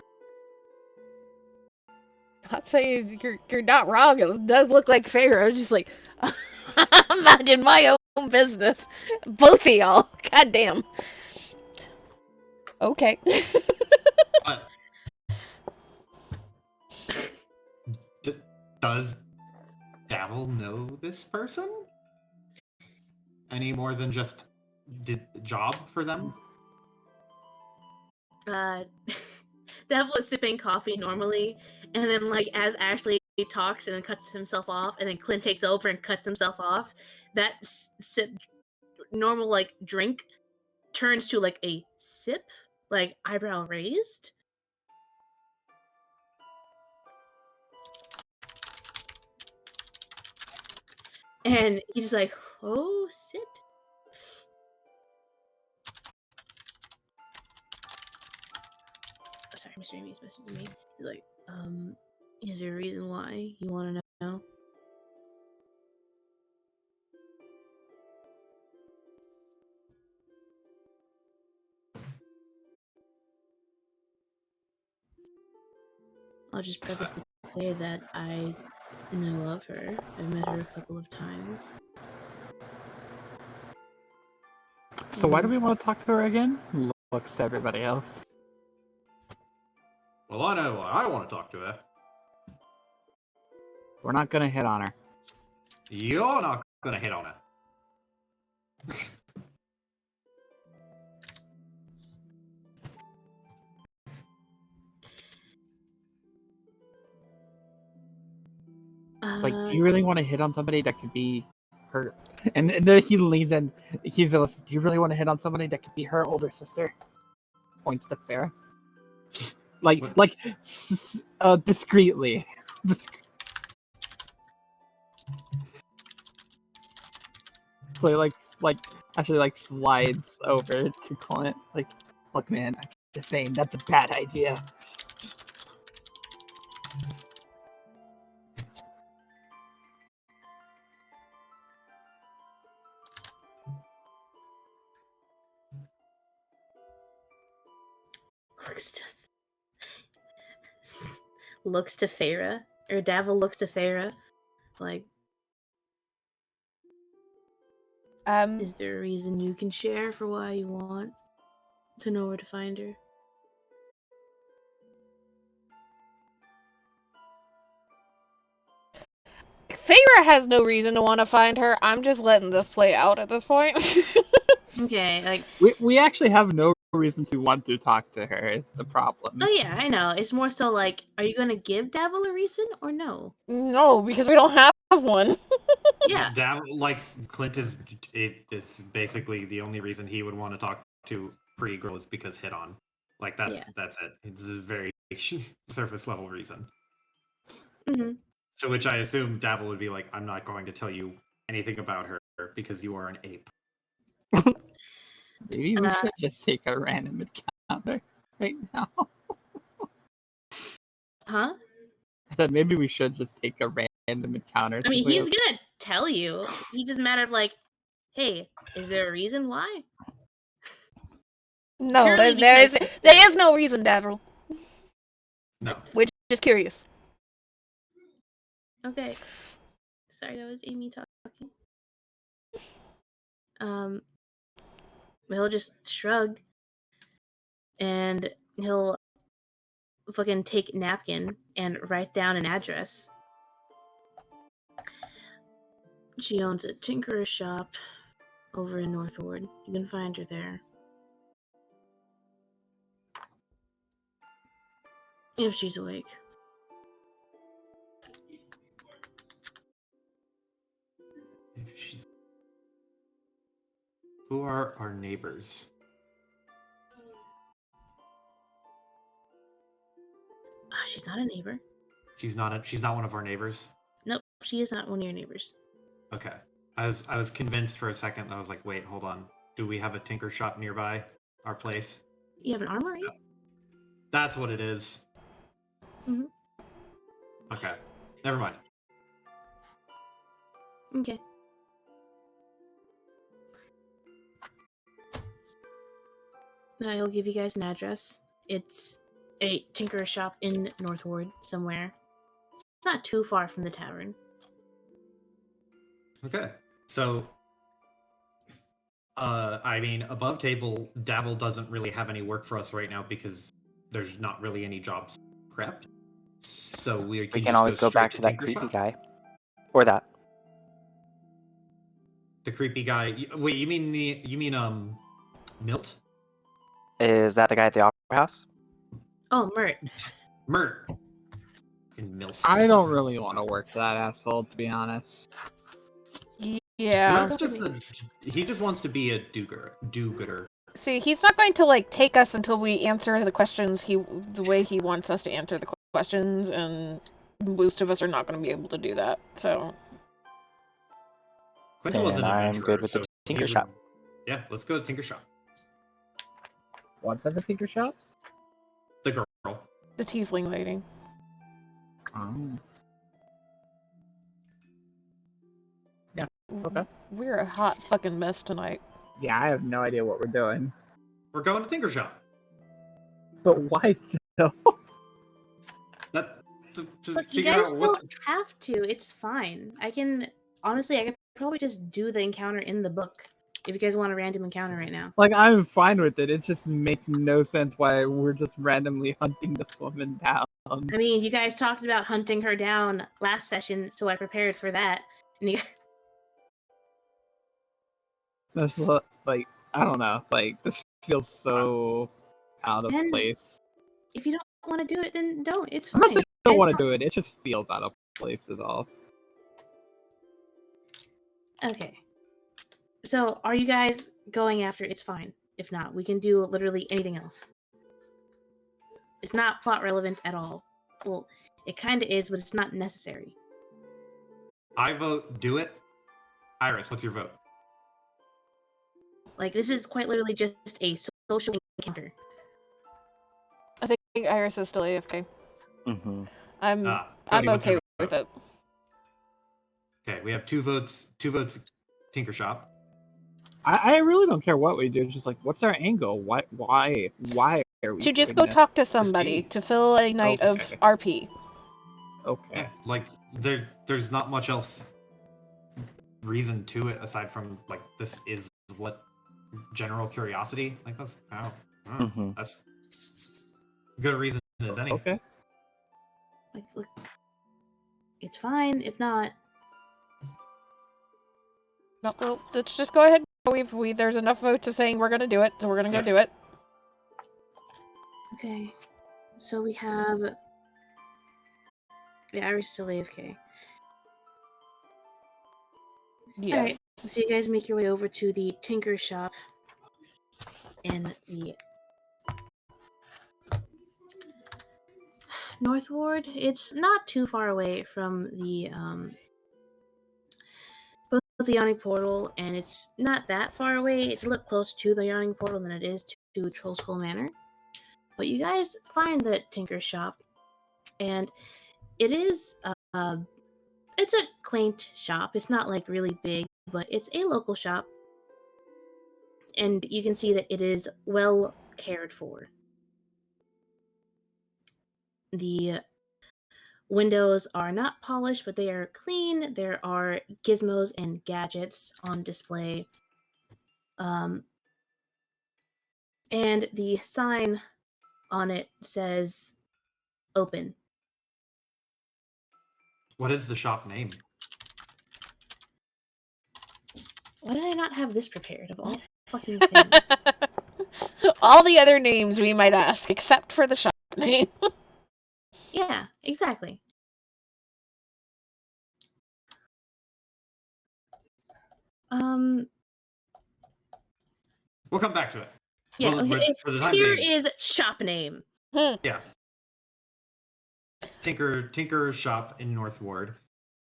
I'd say you're not wrong. It does look like Feyre. I'm just like, I'm minding my own business. Both of y'all. God damn. Okay. But does Dabble know this person? Any more than just did the job for them? Devil is sipping coffee normally, and then like as Ashley talks and then cuts himself off, and then Clint takes over and cuts himself off, that sip normal like drink turns to like a sip, like eyebrow raised. And he's like, "Oh, sit." Sorry, Mr. Amy's messaging me. He's like, is there a reason why you want to know? I'll just preface this to say that I know of her. I've met her a couple of times. So why do we want to talk to her again? Looks to everybody else. Well, I know why I want to talk to her. We're not gonna hit on her. You're not gonna hit on her. Like, do you really want to hit on somebody that could be her? And then he leans in. He's like, do you really want to hit on somebody that could be her older sister? Points to Farah. Like, discreetly. So like actually like slides over to Clint. Like, look, man, I'm just saying that's a bad idea. Looks to Feyre, or Davil looks to Feyre, like, is there a reason you can share for why you want to know where to find her? Feyre has no reason to want to find her. I'm just letting this play out at this point. Okay, like, we actually have no reason to want to talk to her. It's the problem. oh yeah, I know. It's more so like, are you gonna give Davil a reason or no? No, because we don't have one. Yeah. Like Clint is basically the only reason he would want to talk to pretty girl is because hit on. Like that's it. It's a very surface level reason. Mm-hmm. So which I assume Davil would be like, I'm not going to tell you anything about her because you are an ape. Maybe we should just take a random encounter right now. Huh? I said maybe we should just take a random encounter. I mean, he's gonna tell you. He's just a matter of like, hey, is there a reason why? No, there is no reason, Davril. No. We're just curious. Okay. Sorry, that was Amy talking. Um, he'll just shrug and he'll fucking take a napkin and write down an address. She owns a tinkerer's shop over in Northward. You can find her there. If she's awake. If she's... Who are our neighbors? She's not a neighbor. She's not one of our neighbors. Nope, she is not one of your neighbors. Okay. I was convinced for a second. I was like, wait, hold on. Do we have a tinker shop nearby our place? You have an armory? No. That's what it is. Mhm. Okay. Never mind. Okay. I'll give you guys an address. It's a tinkerer's shop in Northward somewhere. It's not too far from the tavern. Okay. So I mean, above table, Dabble doesn't really have any work for us right now because there's not really any jobs prepped. So we We just can always go straight back to that tinker creepy shop. guy. Or that. The creepy guy. Wait, you mean Milt? Is that the guy at the opera house? Oh, Mert. Mert. And Milt. I don't really want to work for that asshole, to be honest. Yeah. Mert's he just wants to be a do-gooder. See, he's not going to like take us until we answer the questions the way he wants us to answer the questions, and most of us are not going to be able to do that. So Clinton was an Then I'm adventurer, good with the so tinker he would- shop. Yeah, let's go to tinker shop. What's at the tinker shop? The girl. the tiefling lady. Oh. Yeah, okay. We're a hot fucking mess tonight. Yeah, I have no idea what we're doing. We're going to tinker shop. But why so? That to Look, you figure guys out what. don't have to. It's fine. I can probably just do the encounter in the book if you guys want a random encounter right now. Like, I'm fine with it. It just makes no sense why we're just randomly hunting this woman down. I mean, you guys talked about hunting her down last session, so I prepared for that. And you... That's like, I don't know. Like, this feels so out of And- place. if you don't want to do it, then don't. It's I'm fine. not saying I don't want to do it. It just feels out of place, is all. Okay. So, are you guys going after? It's fine. If not, we can do literally anything else. It's not plot relevant at all. Well, it kind of is, but it's not necessary. I vote do it. Iris, what's your vote? Like, this is quite literally just a social encounter. I think Iris is still AFK. Mm-hmm. I'm Cody, what's okay your with vote? it. Okay, we have two votes. Two votes. Tinker shop. I really don't care what we do. It's just like, what's our angle? Why are we To just doing go talk to this? somebody Christine. to fill a night of Okay. RP. Okay. Yeah, like there's not much else reason to it aside from like this is what general curiosity. Like that's I don't know, Mhm. that's good a reason as any. Okay. Like, look, it's fine. If not, No, well, let's just go ahead. There's enough votes of saying we're gonna do it, so we're gonna go Yes. do it. okay. So we have. Yeah, Iris still AFK. Yes. Alright, so you guys make your way over to the tinker shop in the North Ward. It's not too far away from the both the Yawning Portal, and it's not that far away. It's a little closer to the Yawning Portal than it is to Troll Skull Manor. But you guys find the tinker shop, and it is it's a quaint shop. It's not like really big, but it's a local shop. And you can see that it is well cared for. The windows are not polished, but they are clean. There are gizmos and gadgets on display. And the sign on it says open. What is the shop name? Why did I not have this prepared of all fucking things? All the other names we might ask, except for the shop name. Yeah, exactly. We'll come back to it. Yeah, Well, okay. for the time Here being, is shop name. yeah. Tinker shop in North Ward.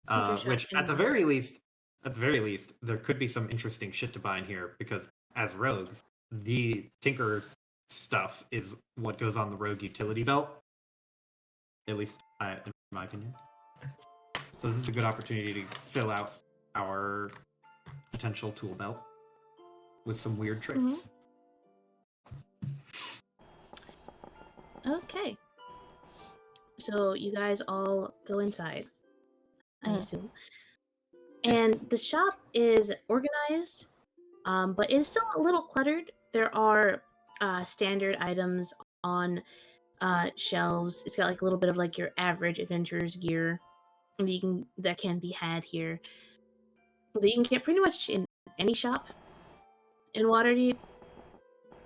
Tinker Shop Which in at the North. very least, there could be some interesting shit to buy in here because as rogues, the Tinker stuff is what goes on the rogue utility belt. At least, in my opinion. So this is a good opportunity to fill out our potential tool belt with some weird tricks. Okay. So you guys all go inside, I assume. And the shop is organized, but it's still a little cluttered. There are standard items on shelves. It's got like a little bit of like your average adventurer's gear that can be had here. That you can get pretty much in any shop in Waterdeep.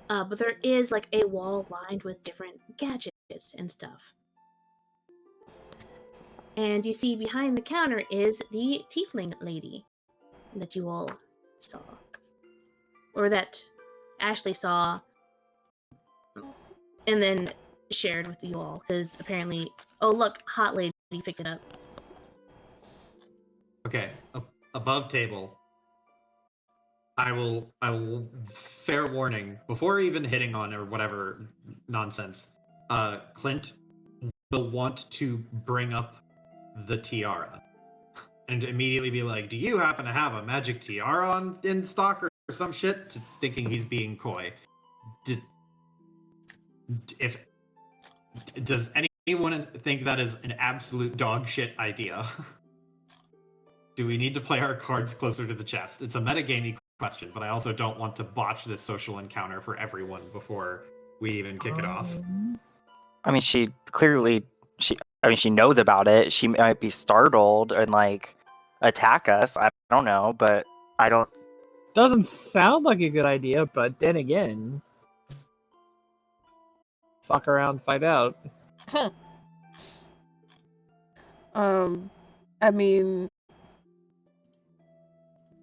But there is like a wall lined with different gadgets and stuff. And you see behind the counter is the tiefling lady that you all saw. Or that Ashley saw and then shared with you all. Because apparently, oh look, hot lady picked it up. Okay, above table. I will fair warning before even hitting on or whatever nonsense. Clint will want to bring up the tiara and immediately be like, "Do you happen to have a magic tiara in stock or some shit?" Thinking he's being coy. Does anyone think that is an absolute dog shit idea? Do we need to play our cards closer to the chest? It's a metagamey question, but I also don't want to botch this social encounter for everyone before we even kick it off. I mean, she knows about it. She might be startled and like attack us. I don't know, but I don't. Doesn't sound like a good idea, but then again, fuck around, find out. I mean,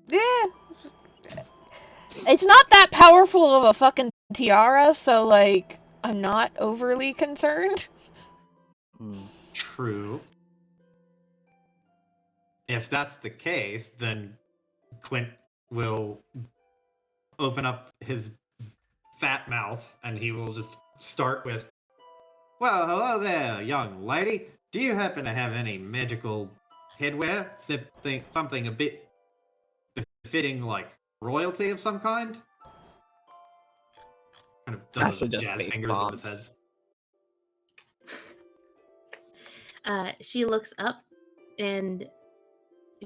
yeah, it's not that powerful of a fucking tiara, so like, I'm not overly concerned. True. If that's the case, then Clint will open up his fat mouth and he will just start with, "Well, hello there, young lady. Do you happen to have any magical headwear? Something a bit befitting, like royalty of some kind?" Kind of does Ashley a just jazz face fingers with his bombs. head. She looks up and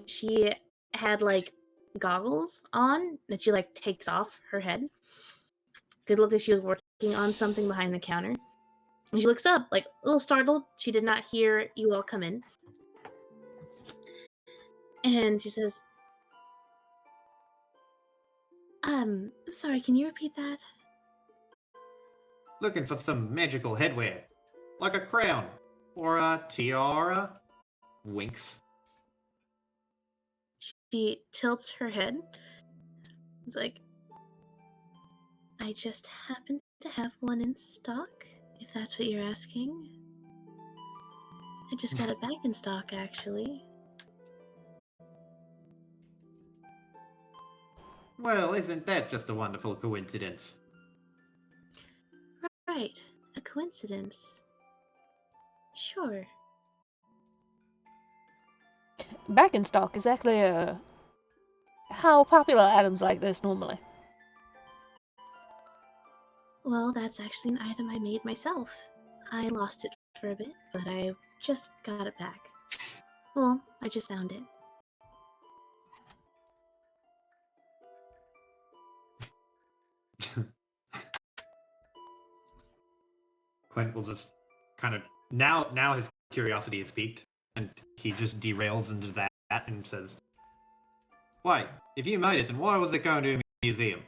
she had like goggles on that she like takes off her head. It looked like she was working on something behind the counter. And she looks up, like a little startled. She did not hear you all come in. And she says, I'm sorry, can you repeat that? Looking for some magical headwear, like a crown or a tiara. Winks. She tilts her head. It's like, I just happen to have one in stock, if that's what you're asking. I just got it back in stock, actually. Well, isn't that just a wonderful coincidence? Right, a coincidence. Sure. Back in stock, exactly. How popular are items like this normally? Well, that's actually an item I made myself. I lost it for a bit, but I just got it back. Well, I just found it. Clint will just kind of now his curiosity is piqued, and he just derails into that and says, "Wait, if you made it, then why was it going to a museum?"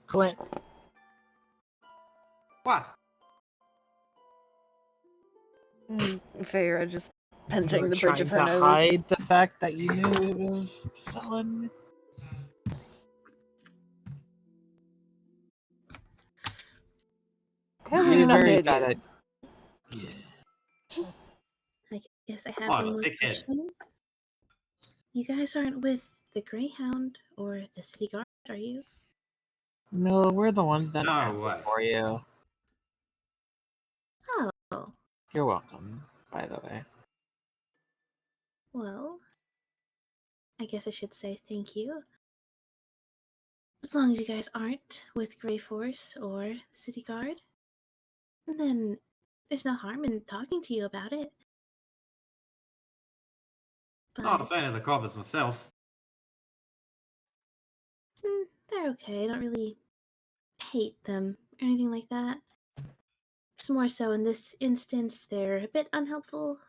Clint, What? Feyre just pinching the bridge of her trying to nose. hide the fact that you knew it was stolen. How are You're you not very dead bad yet? at. Yeah. I guess I have Oh, one a more thick head. question. You guys aren't with the Greyhound or the City Guard, are you? No, we're the ones that No ran way. before you. Oh, You're welcome, by the way. well, I guess I should say thank you. As long as you guys aren't with Grey Force or the City Guard, then there's no harm in talking to you about it. Not a But fan of the coppers myself. they're okay. I don't really hate them or anything like that. It's more so in this instance, they're a bit unhelpful.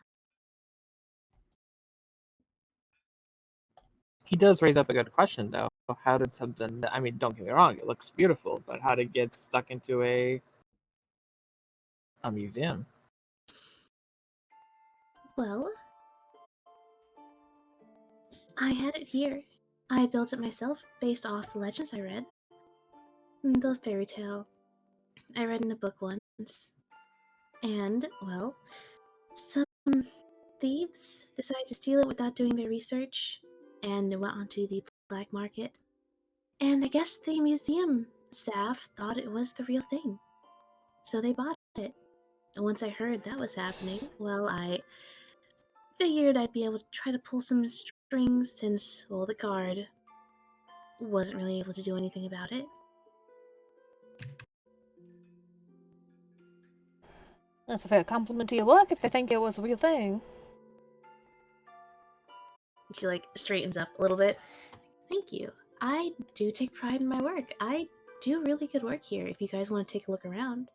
He does raise up a good question, though. How did something? I mean, don't get me wrong; it looks beautiful, but how did it get stuck into a museum? Well, I had it here. I built it myself based off the legends I read. The fairy tale I read in a book once. And, well, some thieves decided to steal it without doing their research and it went onto the black market. And I guess the museum staff thought it was the real thing. So they bought it. And once I heard that was happening, well, I figured I'd be able to try to pull some strings since, well, the guard wasn't really able to do anything about it. That's a fair compliment to your work if they think it was a real thing. She, straightens up a little bit. Thank you. I do take pride in my work. I do really good work here if you guys want to take a look around.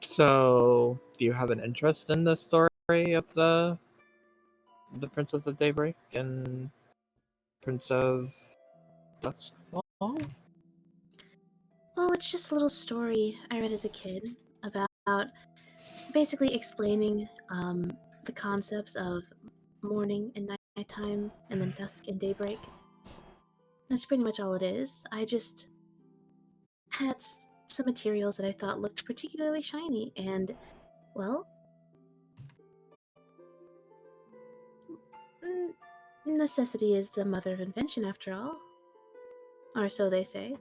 So, do you have an interest in the story of the Princess of Daybreak and Prince of Duskfall? Well, it's just a little story I read as a kid about basically explaining the concepts of morning and nighttime and then dusk and daybreak. That's pretty much all it is. I just had some materials that I thought looked particularly shiny, and, well, necessity is the mother of invention after all. Or so they say.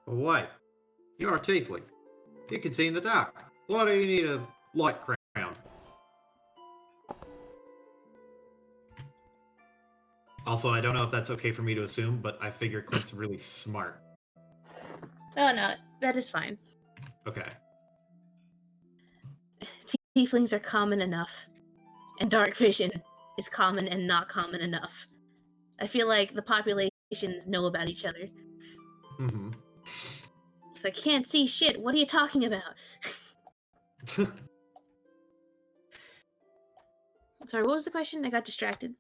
But wait, you're a tiefling. You can see in the dark. Why do you need a light crown? Also, I don't know if that's okay for me to assume, but I figure Clint's really smart. Oh no, that is fine. Okay. Tieflings are common enough, and dark vision is common and not common enough. I feel like the populations know about each other. Mm-hmm. So I can't see shit. What are you talking about? Sorry, what was the question? I got distracted.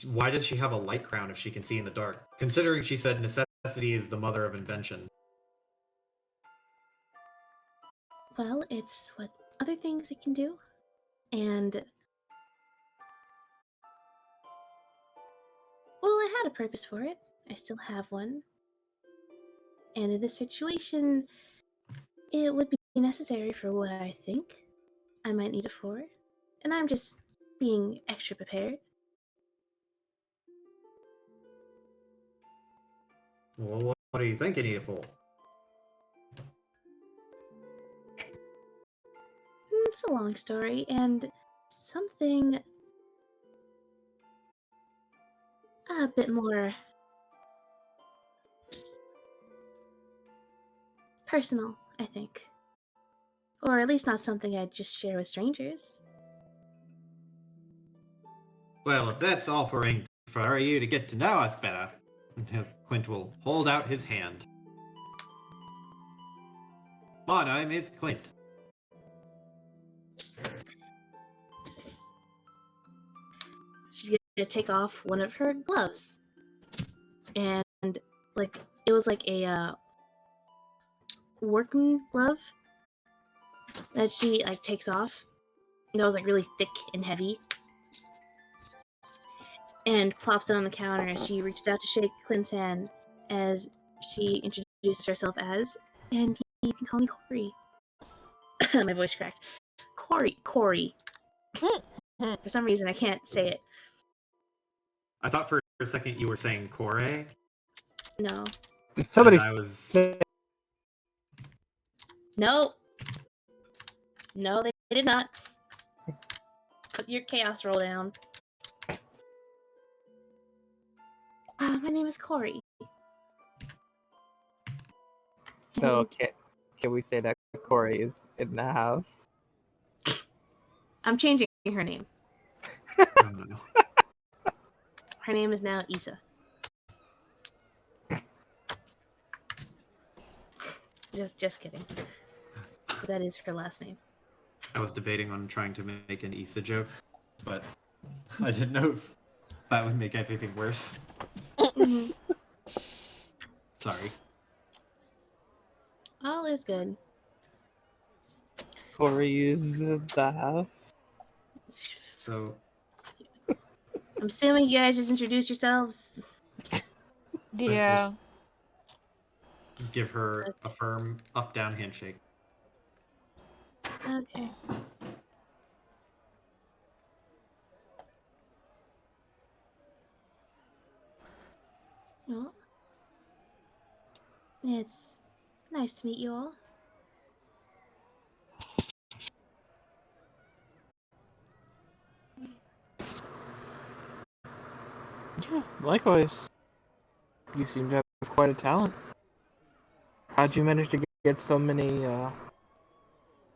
Why does she have a light crown if she can see in the dark? Considering she said necessity is the mother of invention. Well, it's what other things it can do. And, well, I had a purpose for it. I still have one. And in this situation, it would be necessary for what I think I might need it for. And I'm just being extra prepared. Well, what do you think you need it for? It's a long story, and something a bit more personal, I think. Or at least not something I'd just share with strangers. Well, if that's offering for you to get to know us better, Clint will hold out his hand. My name is Clint. She's gonna take off one of her gloves, and like it was like a working glove that she like takes off. That was like really thick and heavy, and plops it on the counter. She reaches out to shake Clint's hand as she introduces herself as, and you can call me Corey. My voice cracked. Corey. For some reason, I can't say it. I thought for a second you were saying Corey. No. Somebody And I was. said No. No, they did not. Put your chaos roll down. My name is Corey. so. Can we say that Corey is in the house? I'm changing her name. Oh, no. Her name is now Issa. Just kidding. That is her last name. I was debating on trying to make an Issa joke, but I didn't know if that would make everything worse. Mhm. Sorry. All is good. Corey is in the house. So, I'm assuming you guys just introduce yourselves. Yeah. give her a firm up-down handshake. Okay. Well, it's nice to meet you all. Yeah, likewise. You seem to have quite a talent. How'd you manage to get so many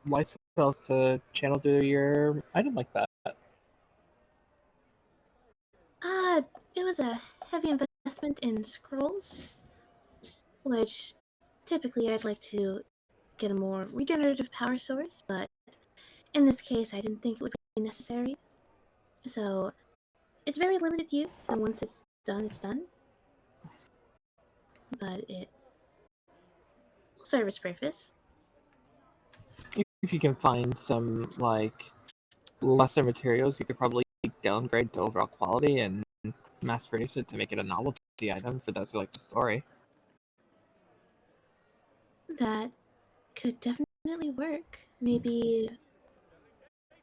light spells to channel through your item like that? It was a heavy investment in scrolls, which typically I'd like to get a more regenerative power source, but in this case I didn't think it would be necessary. So it's very limited use, and once it's done, it's done. But it will serve its purpose. If you can find some like lesser materials, you could probably downgrade the overall quality and mass produce it to make it a novelty item for those who like the story. That could definitely work. Maybe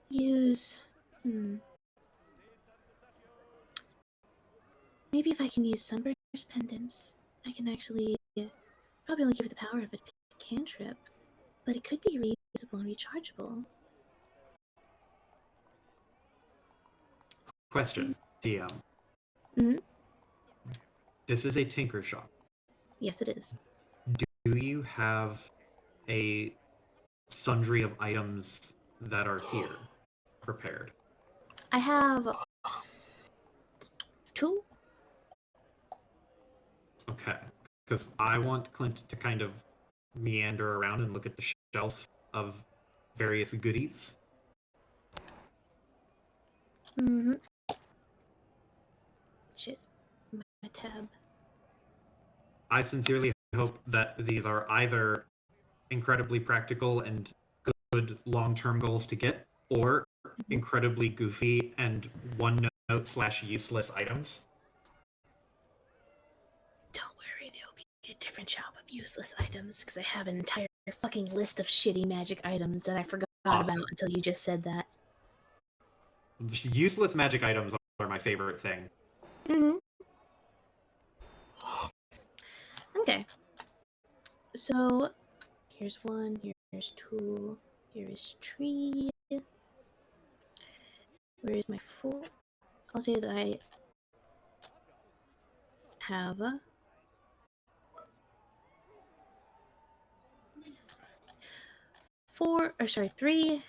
use. Maybe if I can use Sunburst pendants, I can actually probably only give it the power of a cantrip, but it could be reusable and rechargeable. Question, DM. Hmm. This is a tinker shop. Yes, it is. Do you have a sundry of items that are here prepared? I have 2. Okay. Because I want Clint to kind of meander around and look at the shelf of various goodies. Mm-hmm. Shit. My tab. I sincerely hope that these are either incredibly practical and good long-term goals to get, or incredibly goofy and one-note / useless items. Don't worry, there'll be a different shop of useless items, because I have an entire fucking list of shitty magic items that I forgot Awesome. about until you just said that. Useless magic items are my favorite thing. Mm-hmm. Okay. So, here's 1, here's 2, here is 3. Where is my 4? I'll say that I have 3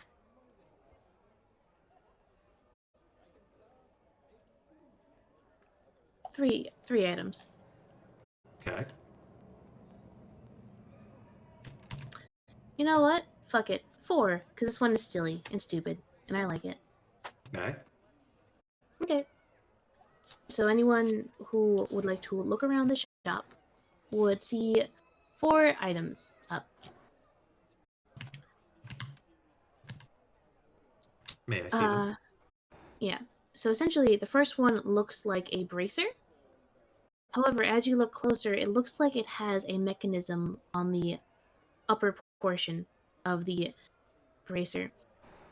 Three items. Okay. You know what? Fuck it. 4, because this one is silly and stupid, and I like it. Okay. Okay. So anyone who would like to look around the shop would see 4 items up. May I see them? Yeah. So essentially, the first one looks like a bracer. However, as you look closer, it looks like it has a mechanism on the upper portion of the bracer.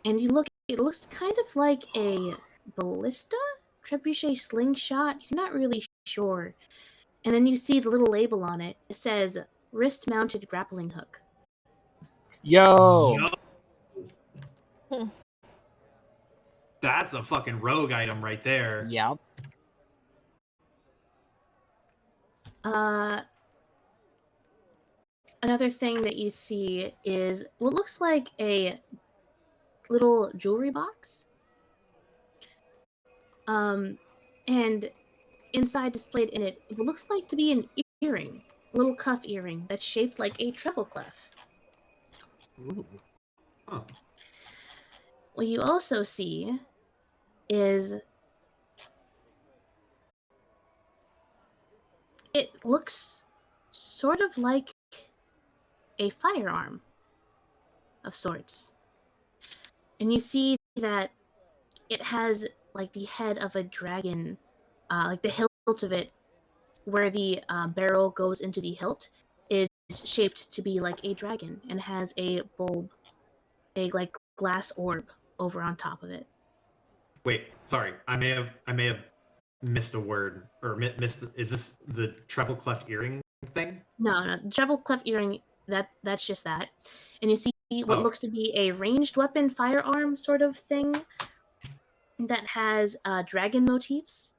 And you look, it looks kind of like a ballista? Trebuchet slingshot? You're not really sure. And then you see the little label on it. It says wrist mounted grappling hook. Yo! Yo! That's a fucking rogue item right there. Yep. Another thing that you see is what looks like a little jewelry box. And inside displayed in it, what looks like to be an earring, a little cuff earring that's shaped like a treble clef. Ooh. Huh. What you also see is it looks sort of like a firearm of sorts. And you see that it has like the head of a dragon, like the hilt of it, where the barrel goes into the hilt, is shaped to be like a dragon and has a bulb, a like glass orb over on top of it. Wait, sorry. I may have missed a word or missed. Is this the treble clef earring thing? No, the treble clef earring. That's just that. And you see what Oh. looks to be a ranged weapon firearm sort of thing that has dragon motifs.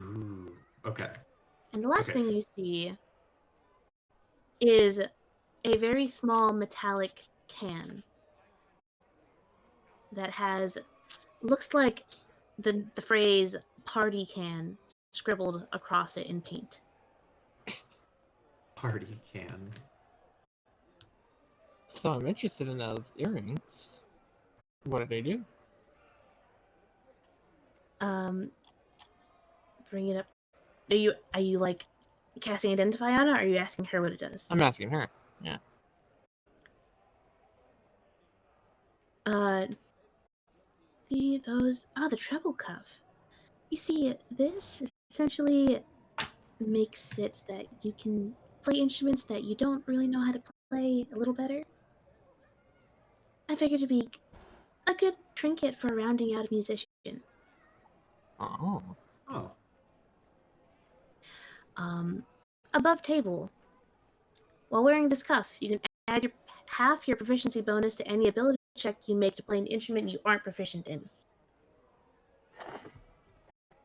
Ooh. Okay. And the last Okay. thing you see is a very small metallic can that has looks like the phrase party can scribbled across it in paint. Party can. So I'm interested in those earrings. What do they do? Bring it up. Are you like casting identify on it, or are you asking her what it does? I'm asking her. Yeah. The treble cuff. You see, this essentially makes it that you can play instruments that you don't really know how to play a little better. I figured it'd be a good trinket for rounding out a musician. Oh. Oh. Above table, while wearing this cuff, you can add half your proficiency bonus to any ability check you make to play an instrument you aren't proficient in.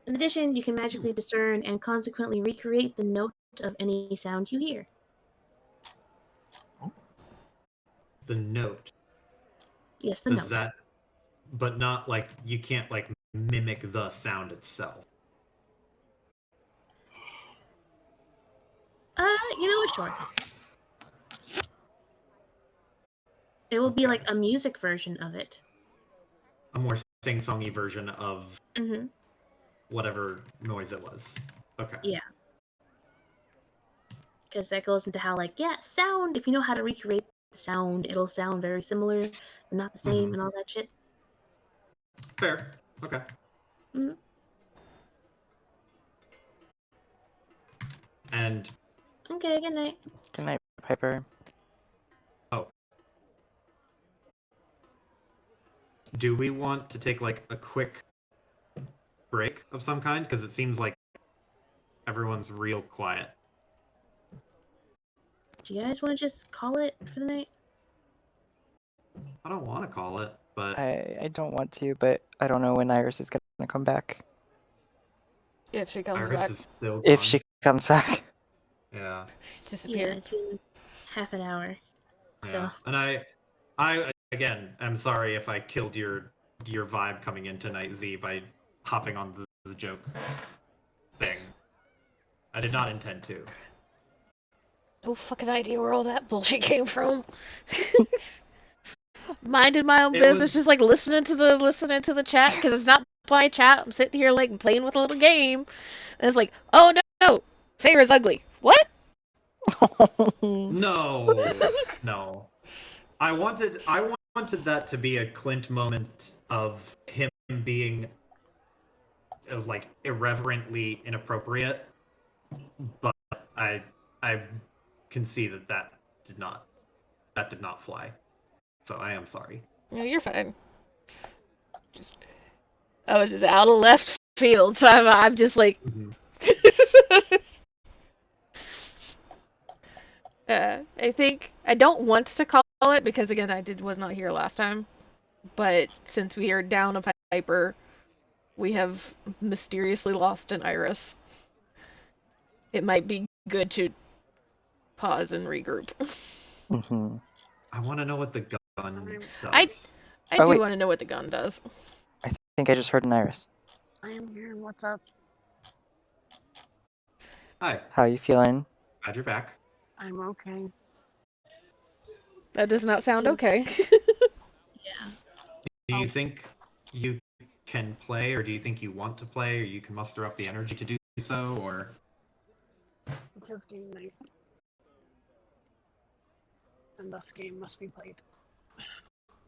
In addition, you can magically discern and consequently recreate the note of any sound you hear. The note. Yes, the Does note. that, but not like you can't like mimic the sound itself. You know what? Sure. It will be Okay. like a music version of it. A more sing-songy version of Mm-hmm. whatever noise it was. Okay. Yeah. Because that goes into how, like, yeah, sound, if you know how to recreate the sound, it'll sound very similar, but not the same, Mhm. and all that shit. Fair. Okay. Mm-hmm. And Okay, good night. Good night, Piper. oh, do we want to take like a quick break of some kind? Because it seems like everyone's real quiet. Do you guys want to just call it for the night? I don't want to call it, but I don't want to, but I don't know when Iris is gonna come back. If she comes Iris back. is still gone. If she comes back. Yeah. She's Yeah, disappeared. it's been half an hour. So, Yeah. And I again, I'm sorry if I killed your vibe coming in tonight, Z, by hopping on the joke. thing. I did not intend to. No fucking idea where all that bullshit came from. Minding my own It business, was- just like listening to the chat because it's not my chat. I'm sitting here like playing with a little game, and it's like, oh no, Feyre's ugly. What? No, no. I wanted that to be a Clint moment of him being like irreverently inappropriate, but I can see that did not fly. So I am sorry. No, you're fine. I was just out of left field, so I'm just like. I think I don't want to call it because again was not here last time, but since we are down a Piper, we have mysteriously lost an Iris. It might be good to pause and regroup. Mm-hmm. I want to know what the gun I does. I Oh, do wait. want to know what the gun does. I think I just heard an iris. I am here. What's up? Hi, How you feeling? glad you're back. I'm okay. That does not sound okay. Yeah. Do you Oh. think you can play, or do you think you want to play, or you can muster up the energy to do so, or? It's just game night. And this game must be played.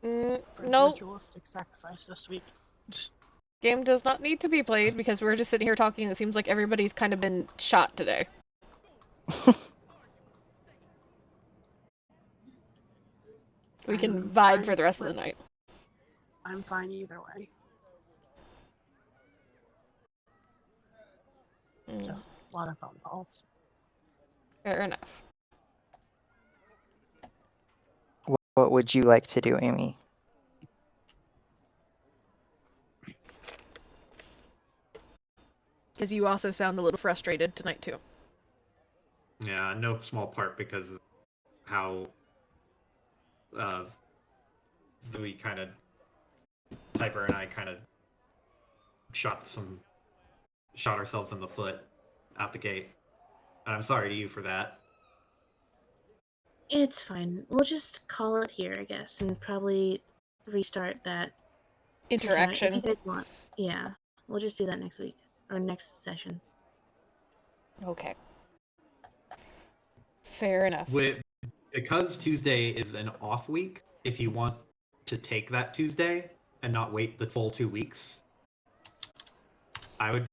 It's a No, ritualistic sacrifice this week. game does not need to be played because we're just sitting here talking. It seems like everybody's kind of been shot today. We can I'm vibe fine for the rest of the with- night. I'm fine either way. Just a lot of phone calls. Fair enough. What would you like to do, Amy? Because you also sound a little frustrated tonight too. Yeah, no small part because of how we kind of Piper and I kind of shot ourselves in the foot out the gate, and I'm sorry to you for that. It's fine. We'll just call it here, I guess, and probably restart that if you Interaction. guys want. Yeah, we'll just do that next week or next session. Okay. Fair enough. Because Tuesday is an off week, if you want to take that Tuesday and not wait the full 2 weeks, I would